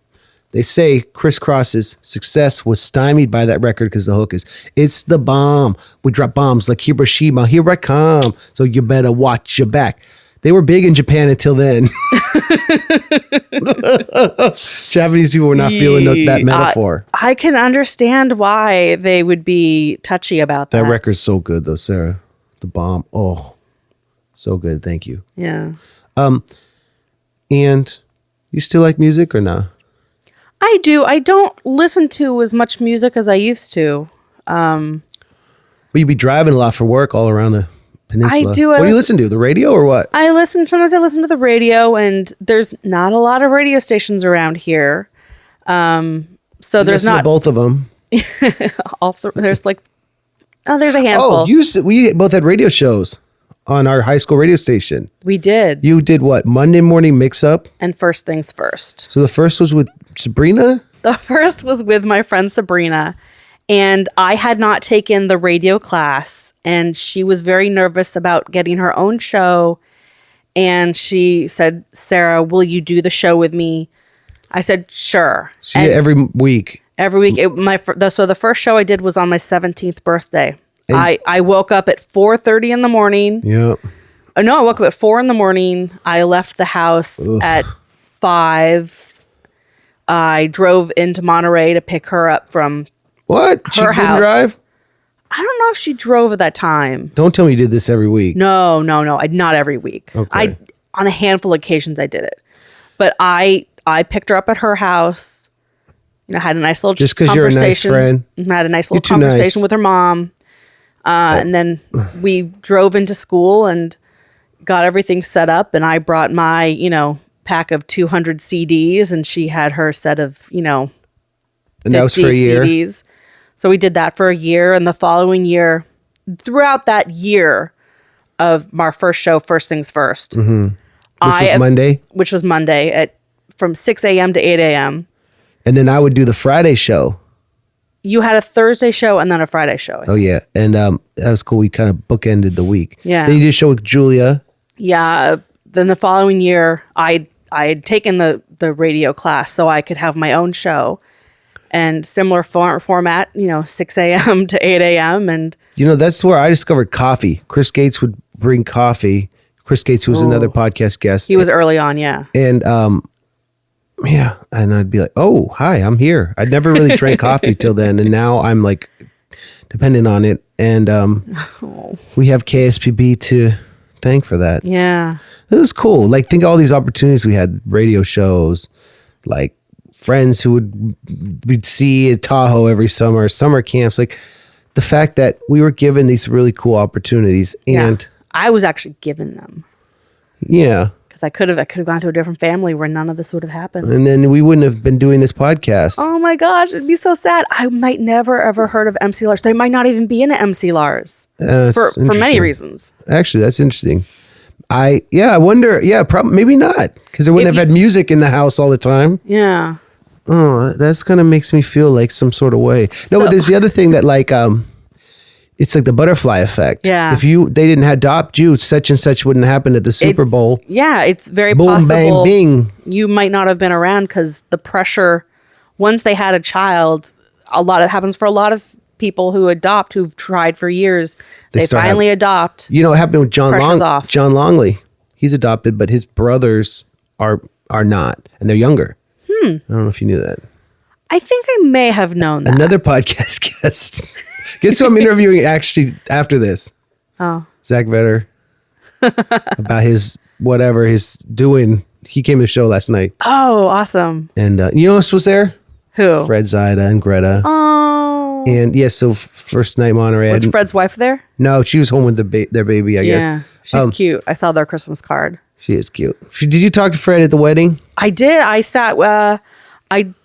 they say Crisscross's success was stymied by that record because the hook is, it's the bomb. We drop bombs like Hiroshima. Here I come. So you better watch your back. They were big in Japan until then. Japanese people were not feeling that metaphor. I can understand why they would be touchy about that. That record's so good, though, Sarah. The Bomb. Oh, so good. Thank you. Yeah. And you still like music or not? I do. I don't listen to as much music as I used to. Well, you'd be driving a lot for work all around the Peninsula. I do. What do you listen to? The radio or what? Sometimes I listen to the radio, and there's not a lot of radio stations around here. So there's not both of them. There's like, there's a handful. We both had radio shows on our high school radio station. We did. You did what? Monday morning mix up? And First Things First. So the first was with Sabrina? The first was with my friend Sabrina, and I had not taken the radio class, and she was very nervous about getting her own show. And she said, "Sarah, will you do the show with me?" I said, "Sure." So every week? Every week. So the first show I did was on my 17th birthday. I woke up at 4:30 in the morning. Yeah. No, I woke up at 4 in the morning. I left the house at 5. I drove into Monterey to pick her up from what? Her house. Didn't drive? I don't know if she drove at that time. Don't tell me you did this every week. No. Not every week. Okay. On a handful of occasions I did it. But I picked her up at her house. Had a nice little just because you're a nice friend. Had a nice little conversation with her mom. And then we drove into school and got everything set up. And I brought my, pack of 200 CDs, and she had her set of, and that was for a year. CDs. So we did that for a year. And the following year, throughout that year of our first show, First Things First, which was Monday from 6 a.m. to 8 a.m. And then I would do the Friday show. You had a Thursday show and then a Friday show. Oh, yeah. And that was cool. We kind of bookended the week. Yeah. Then you did a show with Julia. Yeah. Then the following year, I had taken the radio class so I could have my own show. And similar format, 6 a.m. to 8 a.m. And that's where I discovered coffee. Chris Gates would bring coffee. Chris Gates was another podcast guest. He was early on, yeah. And yeah, and I'd be like, "Oh, hi, I'm here." I'd never really drank coffee till then, and now I'm like dependent on it. And we have KSPB to thank for that. Yeah, it was cool. Like, think of all these opportunities we had: radio shows, like friends who we'd see at Tahoe every summer camps. Like the fact that we were given these really cool opportunities, and I was actually given them. Yeah. I could have gone to a different family where none of this would have happened. And then we wouldn't have been doing this podcast. Oh my gosh, it'd be so sad. I might never ever heard of MC Lars. They might not even be in MC Lars for many reasons. Actually, that's interesting. I wonder. Yeah, probably maybe not, because they wouldn't have had music in the house all the time. Yeah. Oh, that's kind of makes me feel like some sort of way. No, but there's the other thing that it's like the butterfly effect. Yeah. If they didn't adopt you, such and such wouldn't happen at the Super Bowl. Yeah, it's very Boom, possible. Bang, bing. You might not have been around because the pressure, once they had a child, it happens for a lot of people who adopt, who've tried for years. They finally adopt. What happened with John off. John Longley? He's adopted, but his brothers are not, and they're younger. I don't know if you knew that. I think I may have known that. Another podcast guest. Guess who I'm interviewing actually after this? Oh. Zach Vetter. About whatever he's doing. He came to the show last night. Oh, awesome. And you know who else was there? Who? Fred Zaida and Greta. Oh. And so first night Monterey. Was Fred's wife there? No, she was home with their baby, I guess. Yeah, she's cute. I saw their Christmas card. She is cute. Did you talk to Fred at the wedding? I did. I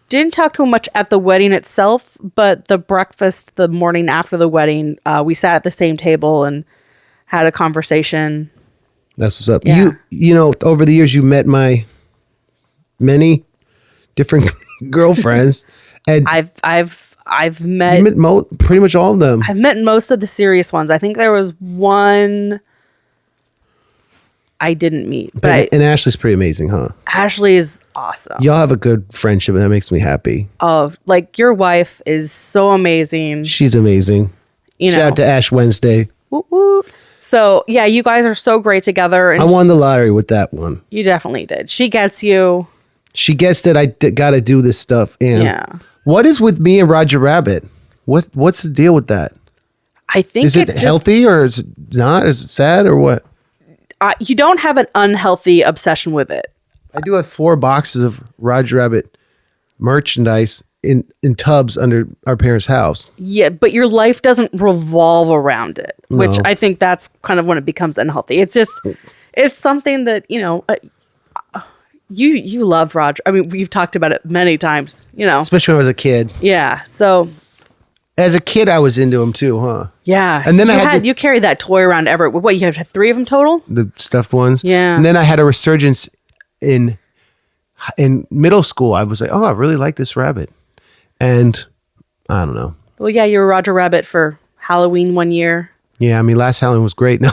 didn't talk to him much at the wedding itself, but the breakfast the morning after the wedding, we sat at the same table and had a conversation. That's what's up. Yeah. You over the years you met my many different girlfriends, and I've met pretty much all of them. I've met most of the serious ones. I think there was one I didn't meet. And Ashley's pretty amazing, huh? Ashley is awesome. Y'all have a good friendship, and that makes me happy. Oh, your wife is so amazing. She's amazing. Shout out to Ash Wednesday. Woo woo. So, yeah, you guys are so great together. And I won the lottery with that one. You definitely did. She gets you. She gets that I got to do this stuff. And what is with me and Roger Rabbit? What's the deal with that? I think is it healthy or is it not? Is it sad or what? You don't have an unhealthy obsession with it. I do have 4 boxes of Roger Rabbit merchandise in tubs under our parents' house. Yeah, but your life doesn't revolve around it, which No. I think that's kind of when it becomes unhealthy. It's just, it's something that, you loved Roger. I mean, we've talked about it many times, Especially when I was a kid. Yeah. So As a kid, I was into them too, huh? yeah. And then you carried that toy around everywhere. What, you had 3 of them total? The stuffed ones. Yeah. And then I had a resurgence in middle school. I was like, oh, I really like this rabbit. And I don't know. Well, yeah, you were Roger Rabbit for Halloween one year. Yeah, I mean, last Halloween was great. No,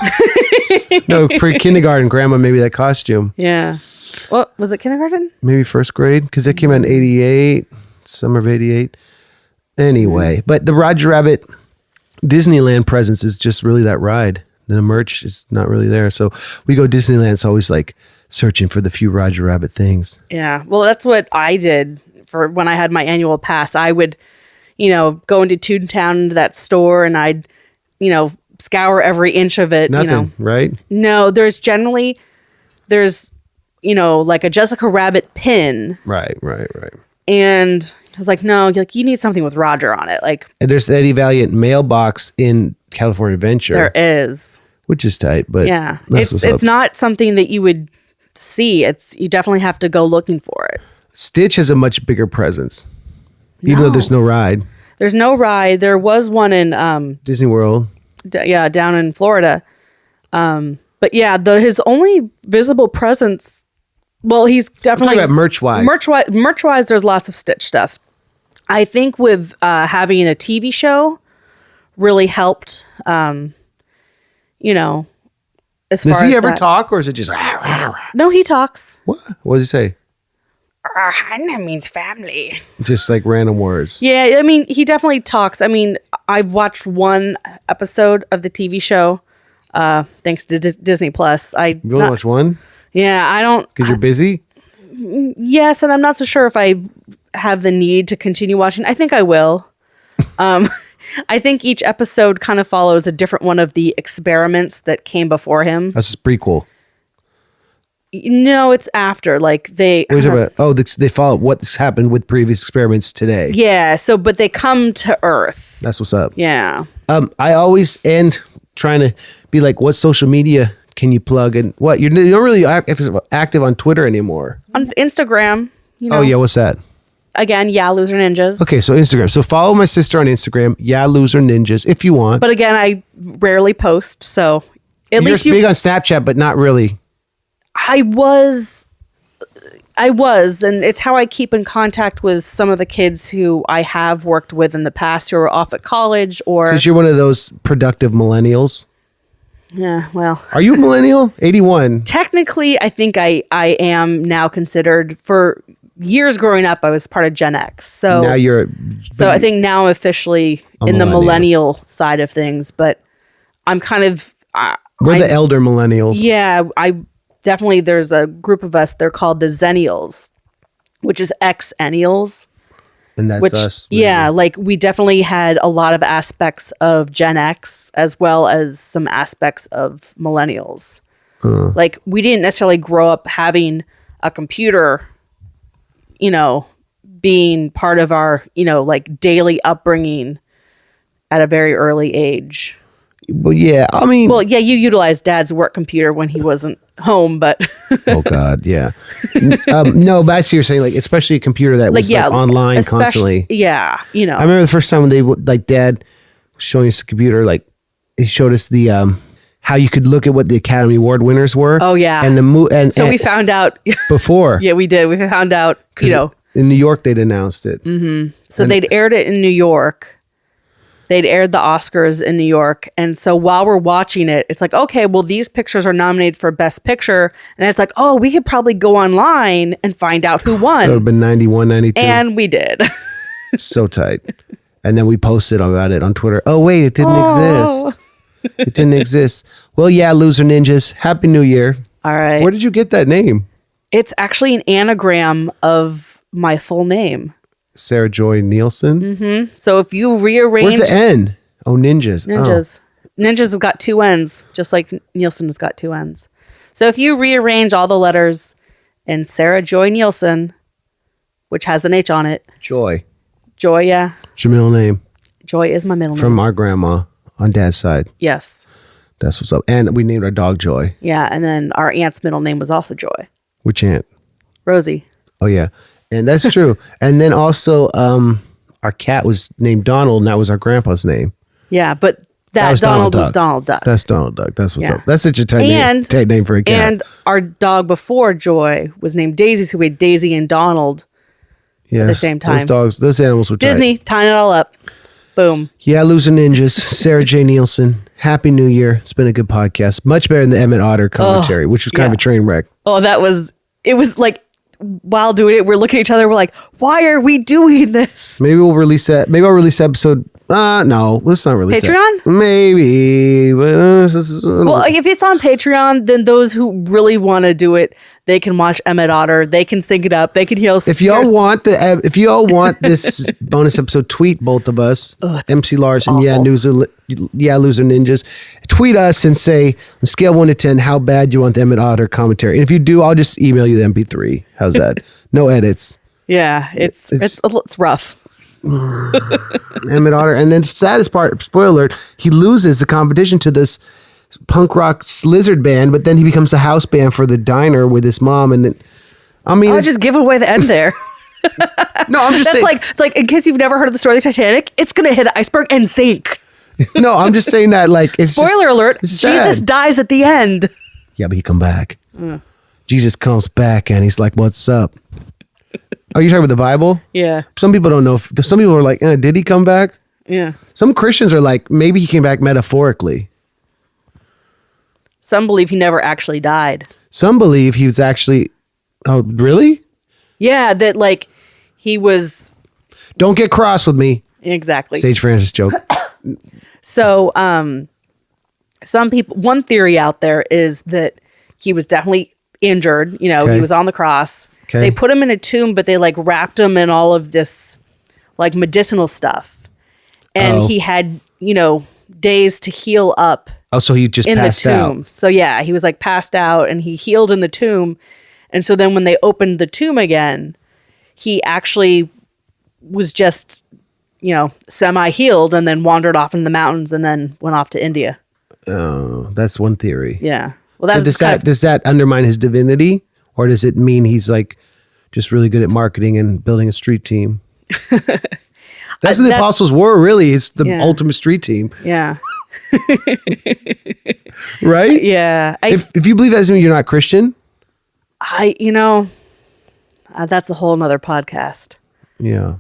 no, pre-kindergarten, grandma made me that costume. Yeah. Well, was it kindergarten? Maybe first grade, because it came out in 88, summer of 88. Anyway, but the Roger Rabbit Disneyland presence is just really that ride. The merch is not really there. So we go Disneyland. It's always like searching for the few Roger Rabbit things. Yeah. Well, that's what I did for when I had my annual pass. I would, go into Toontown, into that store, and I'd, scour every inch of it. It's nothing, right? No, there's like a Jessica Rabbit pin. Right. And I was like, no, like you need something with Roger on it. Like, And there's the Eddie Valiant mailbox in California Adventure. there is. Which is tight, but Yeah. that's what's up. It's not something that you would see. You definitely have to go looking for it. Stitch has a much bigger presence, even though there's no ride. There's no ride. There was one in Disney World. down in Florida. But yeah, his only visible presence. Well, he's definitely Talking about merch-wise. Merch-wise, there's lots of Stitch stuff. I think with having a TV show really helped. As Does far he as ever that. talk, or is it just rah, rah, rah? No, he talks. What does he say? That means family. Just like random words. Yeah, I mean, he definitely talks. I mean, I've watched one episode of the TV show, thanks to Disney Plus. You only watch one? Yeah, I don't. Because you're busy? Yes, and I'm not so sure if I have the need to continue watching. I think I will. I think each episode kind of follows a different one of the experiments that came before him. That's a prequel. No, it's after. Like they. What are you talking about? Oh, they follow what's happened with previous experiments today. Yeah. So, but they come to Earth. That's what's up. Yeah. I always end trying to be like, what social media can you plug? And what? You're not really active on Twitter anymore. On Instagram. Oh, yeah. What's that? Again, yeah, Loser Ninjas. Okay, so Instagram. So follow my sister on Instagram. Yeah, Loser Ninjas, if you want. But again, I rarely post, so at least You're big on Snapchat, but not really. I was, and it's how I keep in contact with some of the kids who I have worked with in the past who are off at college or. Because you're one of those productive millennials. Yeah, well. Are you a millennial? 81. Technically, I think I am now considered. For years growing up, I was part of Gen X. So Now you're. So I think now I'm officially in the millennial side of things, but I'm kind of. We're the elder millennials. Yeah, definitely there's a group of us. They're called the Zennials, which is Xennials. And that's us. Maybe. Yeah, like we definitely had a lot of aspects of Gen X as well as some aspects of millennials. Like we didn't necessarily grow up having a computer, being part of our, like daily upbringing at a very early age. Well, yeah. I mean. Well, yeah, you utilized Dad's work computer when he wasn't home, but. Oh God, yeah. No, but I see you're saying, like, especially a computer that was like online constantly. Yeah, I remember the first time when they like Dad was showing us the computer, like he showed us the how you could look at what the Academy Award winners were. Oh yeah, and so we found out before. Yeah, we did. We found out. In New York they'd announced it. Mm-hmm. So they'd aired it in New York. They'd aired the Oscars in New York. And so while we're watching it, it's like, okay, well, these pictures are nominated for Best Picture. And it's like, oh, we could probably go online and find out who won. It would have been 91, 92. And we did. So tight. And then we posted about it on Twitter. Oh, wait, it didn't exist. It didn't exist. Well, yeah, Loser Ninjas. Happy New Year. All right. Where did you get that name? It's actually an anagram of my full name. Sarah Joy Nielsen. Mm-hmm. So if you rearrange... Where's the N? Oh, Ninjas. Ninjas. Oh. Ninjas has got 2 N's, just like Nielsen has got 2 N's. So if you rearrange all the letters in Sarah Joy Nielsen, which has an H on it. Joy. Joy, yeah. What's your middle name? Joy is my middle name. From our grandma on dad's side. Yes. That's what's up. And we named our dog Joy. Yeah, and then our aunt's middle name was also Joy. Which aunt? Rosie. Oh, yeah. And that's true. And then also our cat was named Donald, and that was our grandpa's name. Yeah, but that was Donald was Donald Duck. That's Donald Duck. That's what's up. That's such a tight name for a cat. And our dog before Joy was named Daisy, so we had Daisy and Donald at the same time. Those animals were Disney, tying it all up. Boom. Yeah, Loser Ninjas. Sarah J. Nielsen. Happy New Year. It's been a good podcast. Much better than the Emmett Otter commentary, which was kind of a train wreck. Oh, it was like, while doing it, we're looking at each other, we're like, why are we doing this? Maybe we'll release that. Maybe I'll release episode. No, let's not release Patreon? That. Maybe. But, well, if it's on Patreon, then those who really want to do it, they can watch Emmett Otter. They can sync it up. They can hear. If y'all want this bonus episode, tweet both of us, MC Lars and Loser Ninjas. Tweet us and say, on a scale of 1 to 10, how bad you want the Emmett Otter commentary. And if you do, I'll just email you the MP3. How's that? No edits. Yeah, it's rough. Emmett Otter, and then the saddest part, spoiler alert, he loses the competition to this punk rock lizard band, but then he becomes a house band for the diner with his mom, and I'll just give away the end there. No, I'm just saying, it's like in case you've never heard of the story of the Titanic, it's gonna hit an iceberg and sink. No, I'm just saying that it's spoiler alert, Jesus dies at the end. Yeah, but he come back. Jesus comes back and he's like, what's up? Oh, you're talking about the Bible? Yeah. Some people don't know. Some people are like, did he come back? Yeah. Some Christians are like, maybe he came back metaphorically. Some believe he never actually died. Some believe he was actually, oh, really? Yeah, that like he was. Don't get cross with me. Exactly. Sage Francis joke. So, some people, one theory out there is that he was definitely injured. You know, He was on the cross. Okay. They put him in a tomb, but they like wrapped him in all of this like medicinal stuff. And he had, days to heal up. Oh, so he just passed out. In the tomb. So yeah, he was like passed out and he healed in the tomb. And so then when they opened the tomb again, he actually was just, semi-healed and then wandered off in the mountains and then went off to India. Oh, that's one theory. Yeah. Well, does that undermine his divinity? Or does it mean he's like just really good at marketing and building a street team? That's what the apostles were, really. It's the ultimate street team. Yeah. Right? Yeah. If you believe that doesn't mean you're not Christian. That's a whole nother podcast. Yeah.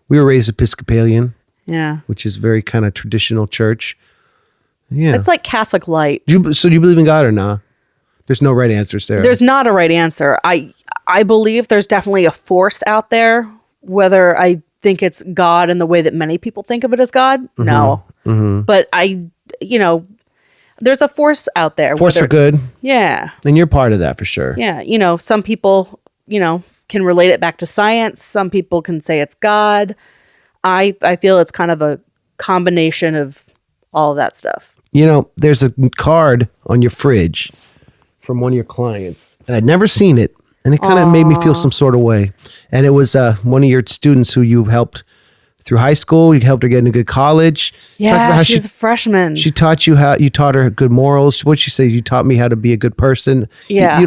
We were raised Episcopalian. Yeah. Which is very kind of traditional church. Yeah. It's like Catholic light. So do you believe in God or not? There's no right answer, Sarah. There's not a right answer. I believe there's definitely a force out there. Whether I think it's God in the way that many people think of it as God, no. Mm-hmm. But there's a force out there. Force for good. Yeah. And you're part of that for sure. Yeah. Some people, can relate it back to science. Some people can say it's God. I feel it's kind of a combination of all of that stuff. There's a card on your fridge from one of your clients, and I'd never seen it, and it kind of made me feel some sort of way. And it was one of your students who you helped through high school. You helped her get into good college. Yeah, she's a freshman. She taught you you taught her good morals. What'd she say? You taught me how to be a good person. Yeah.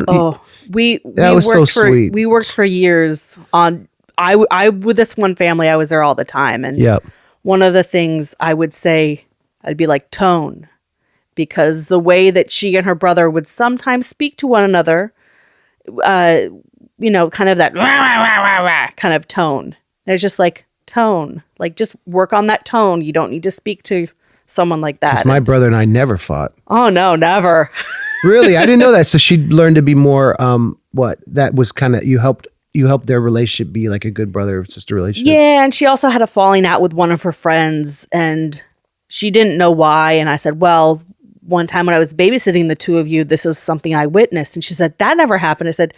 We was so sweet. We worked for years on. I with this one family, I was there all the time, and one of the things I would say, I'd be like tone. Because the way that she and her brother would sometimes speak to one another, kind of that rah, rah, rah, rah, kind of tone. And it's just like tone, like just work on that tone. You don't need to speak to someone like that. My brother and I never fought. Oh no, never. Really, I didn't know that. So she learned to be more. That was kind of you helped their relationship be like a good brother sister relationship. Yeah, and she also had a falling out with one of her friends, and she didn't know why. And I said, well. One time when I was babysitting the two of you, this is something I witnessed. And she said, that never happened. I said,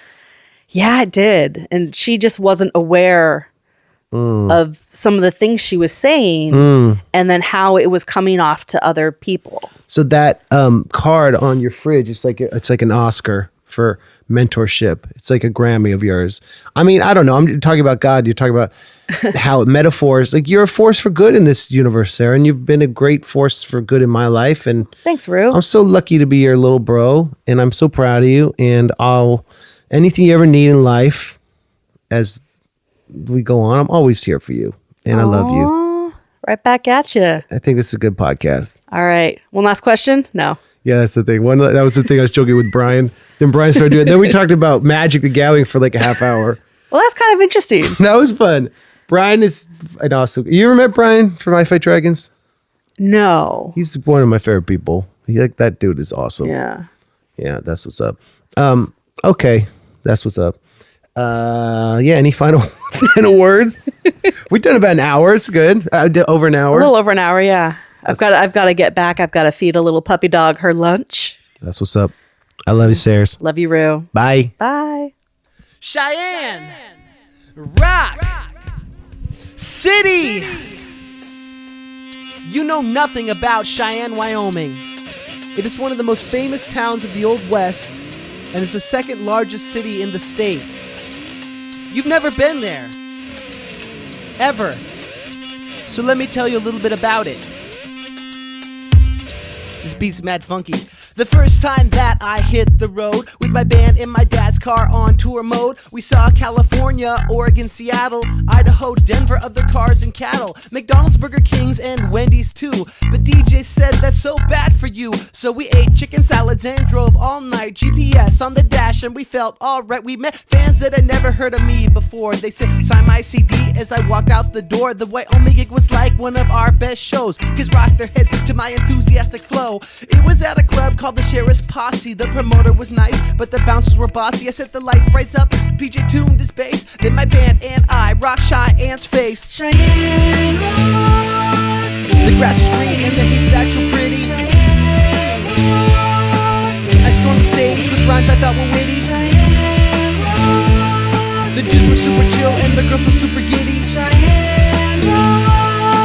yeah, it did. And she just wasn't aware of some of the things she was saying and then how it was coming off to other people. So that card on your fridge, it's like an Oscar for mentorship. It's like a Grammy of yours. I mean, I don't know. I'm talking about God. You're talking about how metaphors, like you're a force for good in this universe, Sarah, and you've been a great force for good in my life. And thanks, Rue. I'm so lucky to be your little bro, and I'm so proud of you. And anything you ever need in life as we go on, I'm always here for you. And I love you. Right back at you. I think this is a good podcast. All right. One last question? No. Yeah, that's the thing. That was the thing I was joking with Brian. Then Brian started doing it. Then we talked about Magic the Gathering for like a half hour. Well, that's kind of interesting. That was fun. Brian is an awesome. You ever met Brian from I Fight Dragons? No. He's one of my favorite people. That dude is awesome. Yeah. Yeah, that's what's up. Okay, that's what's up. Yeah, any final words? We've done about an hour. It's good. Over an hour. A little over an hour, yeah. I've got to get back. I've got to feed a little puppy dog her lunch. That's what's up. I love you, Sarah. Love you, Rue. Bye. Bye. Cheyenne, Rock City. You know nothing about Cheyenne, Wyoming. It is one of the most famous towns of the Old West and is the second largest city in the state. You've never been there, ever. So let me tell you a little bit about it. This beat's mad funky. The first time that I hit the road with my band in my dad's car on tour mode, we saw California, Oregon, Seattle, Idaho, Denver, other cars and cattle, McDonald's, Burger Kings, and Wendy's too. But DJ said that's so bad for you, so we ate chicken salads and drove all night. GPS on the dash and we felt alright. We met fans that had never heard of me before. They said sign my CD as I walked out the door. The Wyoming gig was like one of our best shows. Kids rocked their heads to my enthusiastic flow. It was at a club called the Sheriff's Posse. The promoter was nice, but the bouncers were bossy. I set the light brights up, PJ tuned his bass, then my band and I rocked Cheyenne's face. Cheyenne The grass was green and the haystacks were pretty. I stormed the stage with rhymes I thought were witty. The dudes were super chill and the girls were super giddy.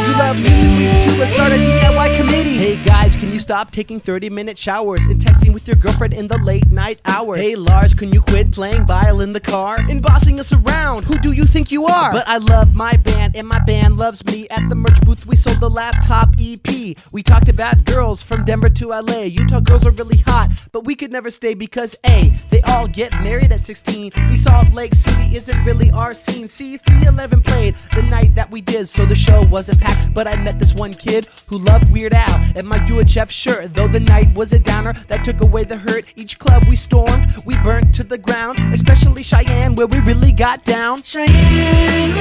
You love music, we do too, let's start a DIY committee. Hey guys, can you stop taking 30-minute showers and texting with your girlfriend in the late night hours? Hey Lars, can you quit playing viol in the car and bossing us around? Who do you think you are? But I love my band and my band loves me. At the merch booth we sold the laptop EP. We talked about girls from Denver to LA. Utah girls are really hot, but we could never stay because A, they all get married at 16. B, Salt Lake City isn't really our scene. C, 311 played the night that we did, so the show wasn't packed. But I met this one kid who loved Weird Al and my UHF shirt. Though the night was a downer, that took away the hurt. Each club we stormed, we burnt to the ground. Especially Cheyenne, where we really got down. Cheyenne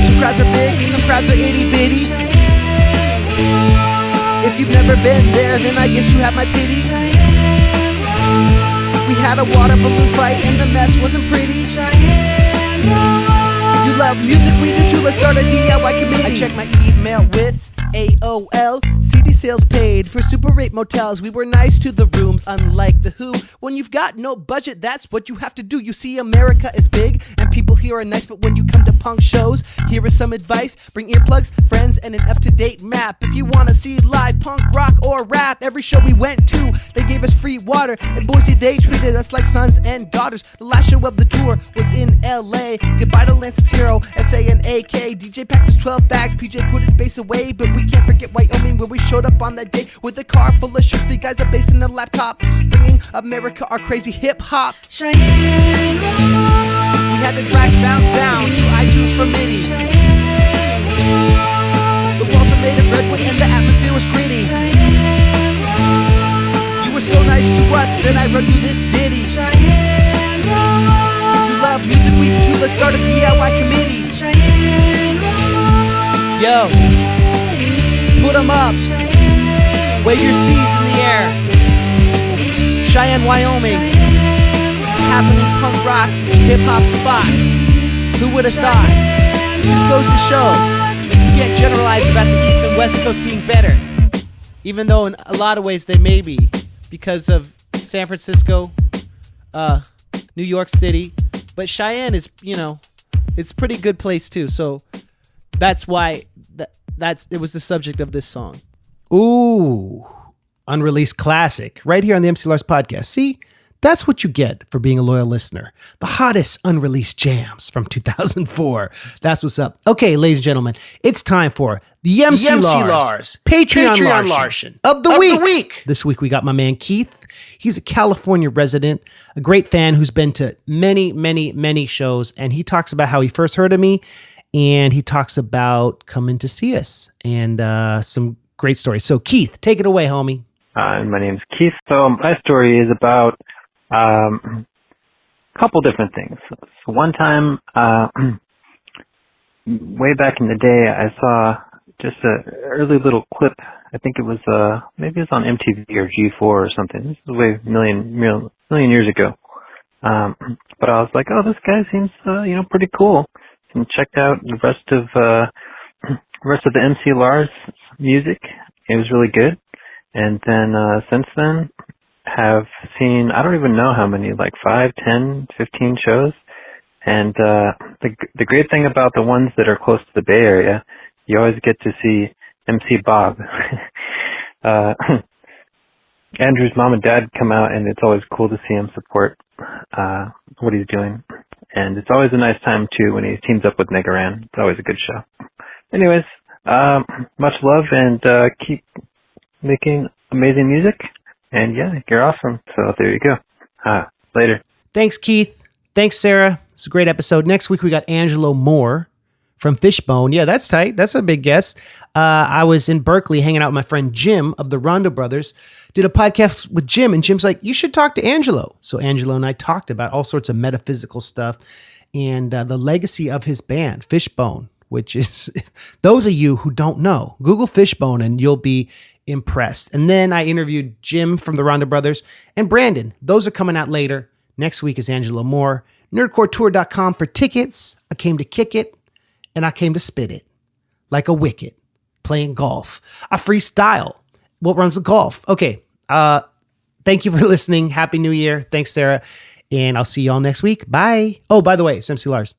Some crowds are big, some crowds are itty bitty. If you've never been there, then I guess you have my pity. We had a water balloon fight and the mess wasn't pretty. You love music, we do too, let's start a DIY committee. I checked my email with AOL. CD sales paid for Super 8 motels. We were nice to the rooms, unlike the Who. When you've got no budget, that's what you have to do. You see, America is big and people here are nice, but when you come to punk shows, here is some advice. Bring earplugs, friends, and an up-to-date map. If you want to see live punk, rock, or rap, every show we went to, they gave us free water. In Boise, they treated us like sons and daughters. The last show of the tour was in LA. Goodbye to Lance's Hero, SA and AK. DJ packed his 12 bags, PJ put his bass away, but we can't forget Wyoming, where we showed up on that day with a car full of shirts, big guys, a bass and a laptop, bringing America our crazy hip-hop. Cheyenne We had the tracks bounce down to iTunes for MIDI. The walls were made of redwood and the atmosphere was gritty. You were so nice to us that I wrote you this ditty. You love music, we do too, let's start a DIY committee. Yo, put 'em up, wave your C's in the air. Cheyenne, Wyoming, happening punk rock, hip-hop spot. Who would have thought? Just goes to show, you can't generalize about the East and West Coast being better. Even though in a lot of ways they may be, because of San Francisco, New York City. But Cheyenne is, it's a pretty good place too. So that's why it was the subject of this song. Ooh, unreleased classic right here on the MC Lars podcast. See, That's what you get for being a loyal listener. The hottest unreleased jams from 2004. That's what's up. Okay, ladies and gentlemen, it's time for the MC Lars Patreon Larson of the week. This week we got my man Keith. He's a California resident, a great fan who's been to many, many, many shows, and he talks about how he first heard of me, and he talks about coming to see us, and some great stories. So Keith, take it away, homie. My name's Keith. So my story is about a couple different things. So one time, way back in the day, I saw just an early little clip. I think it was, maybe it was on MTV or G4 or something. This is way million years ago. But I was like, oh, this guy seems, pretty cool. And checked out the rest of the MC Lars music. It was really good. And then, since then, have seen, I don't even know how many, like 5, 10, 15 shows. And the great thing about the ones that are close to the Bay Area, you always get to see MC Bob. Andrew's mom and dad come out, and it's always cool to see him support what he's doing. And it's always a nice time, too, when he teams up with Megaran. It's always a good show. Anyways, much love, and keep making amazing music. And yeah, you're awesome. So there you go. Later. Thanks, Keith. Thanks, Sarah. It's a great episode. Next week, we got Angelo Moore from Fishbone. Yeah, that's tight. That's a big guest. I was in Berkeley hanging out with my friend Jim of the Rondo Brothers. Did a podcast with Jim, and Jim's like, you should talk to Angelo. So Angelo and I talked about all sorts of metaphysical stuff and the legacy of his band, Fishbone, which is, those of you who don't know, Google Fishbone and you'll be impressed. And then I interviewed Jim from the Rondo Brothers and Brandon. Those are coming out later. Next week is Angelo Moore. NerdCoreTour.com for tickets. I came to kick it and I came to spit it like a wicket playing golf. I freestyle. What runs with golf? Okay. Thank you for listening. Happy New Year. Thanks, Sarah. And I'll see y'all next week. Bye. Oh, by the way, it's MC Lars.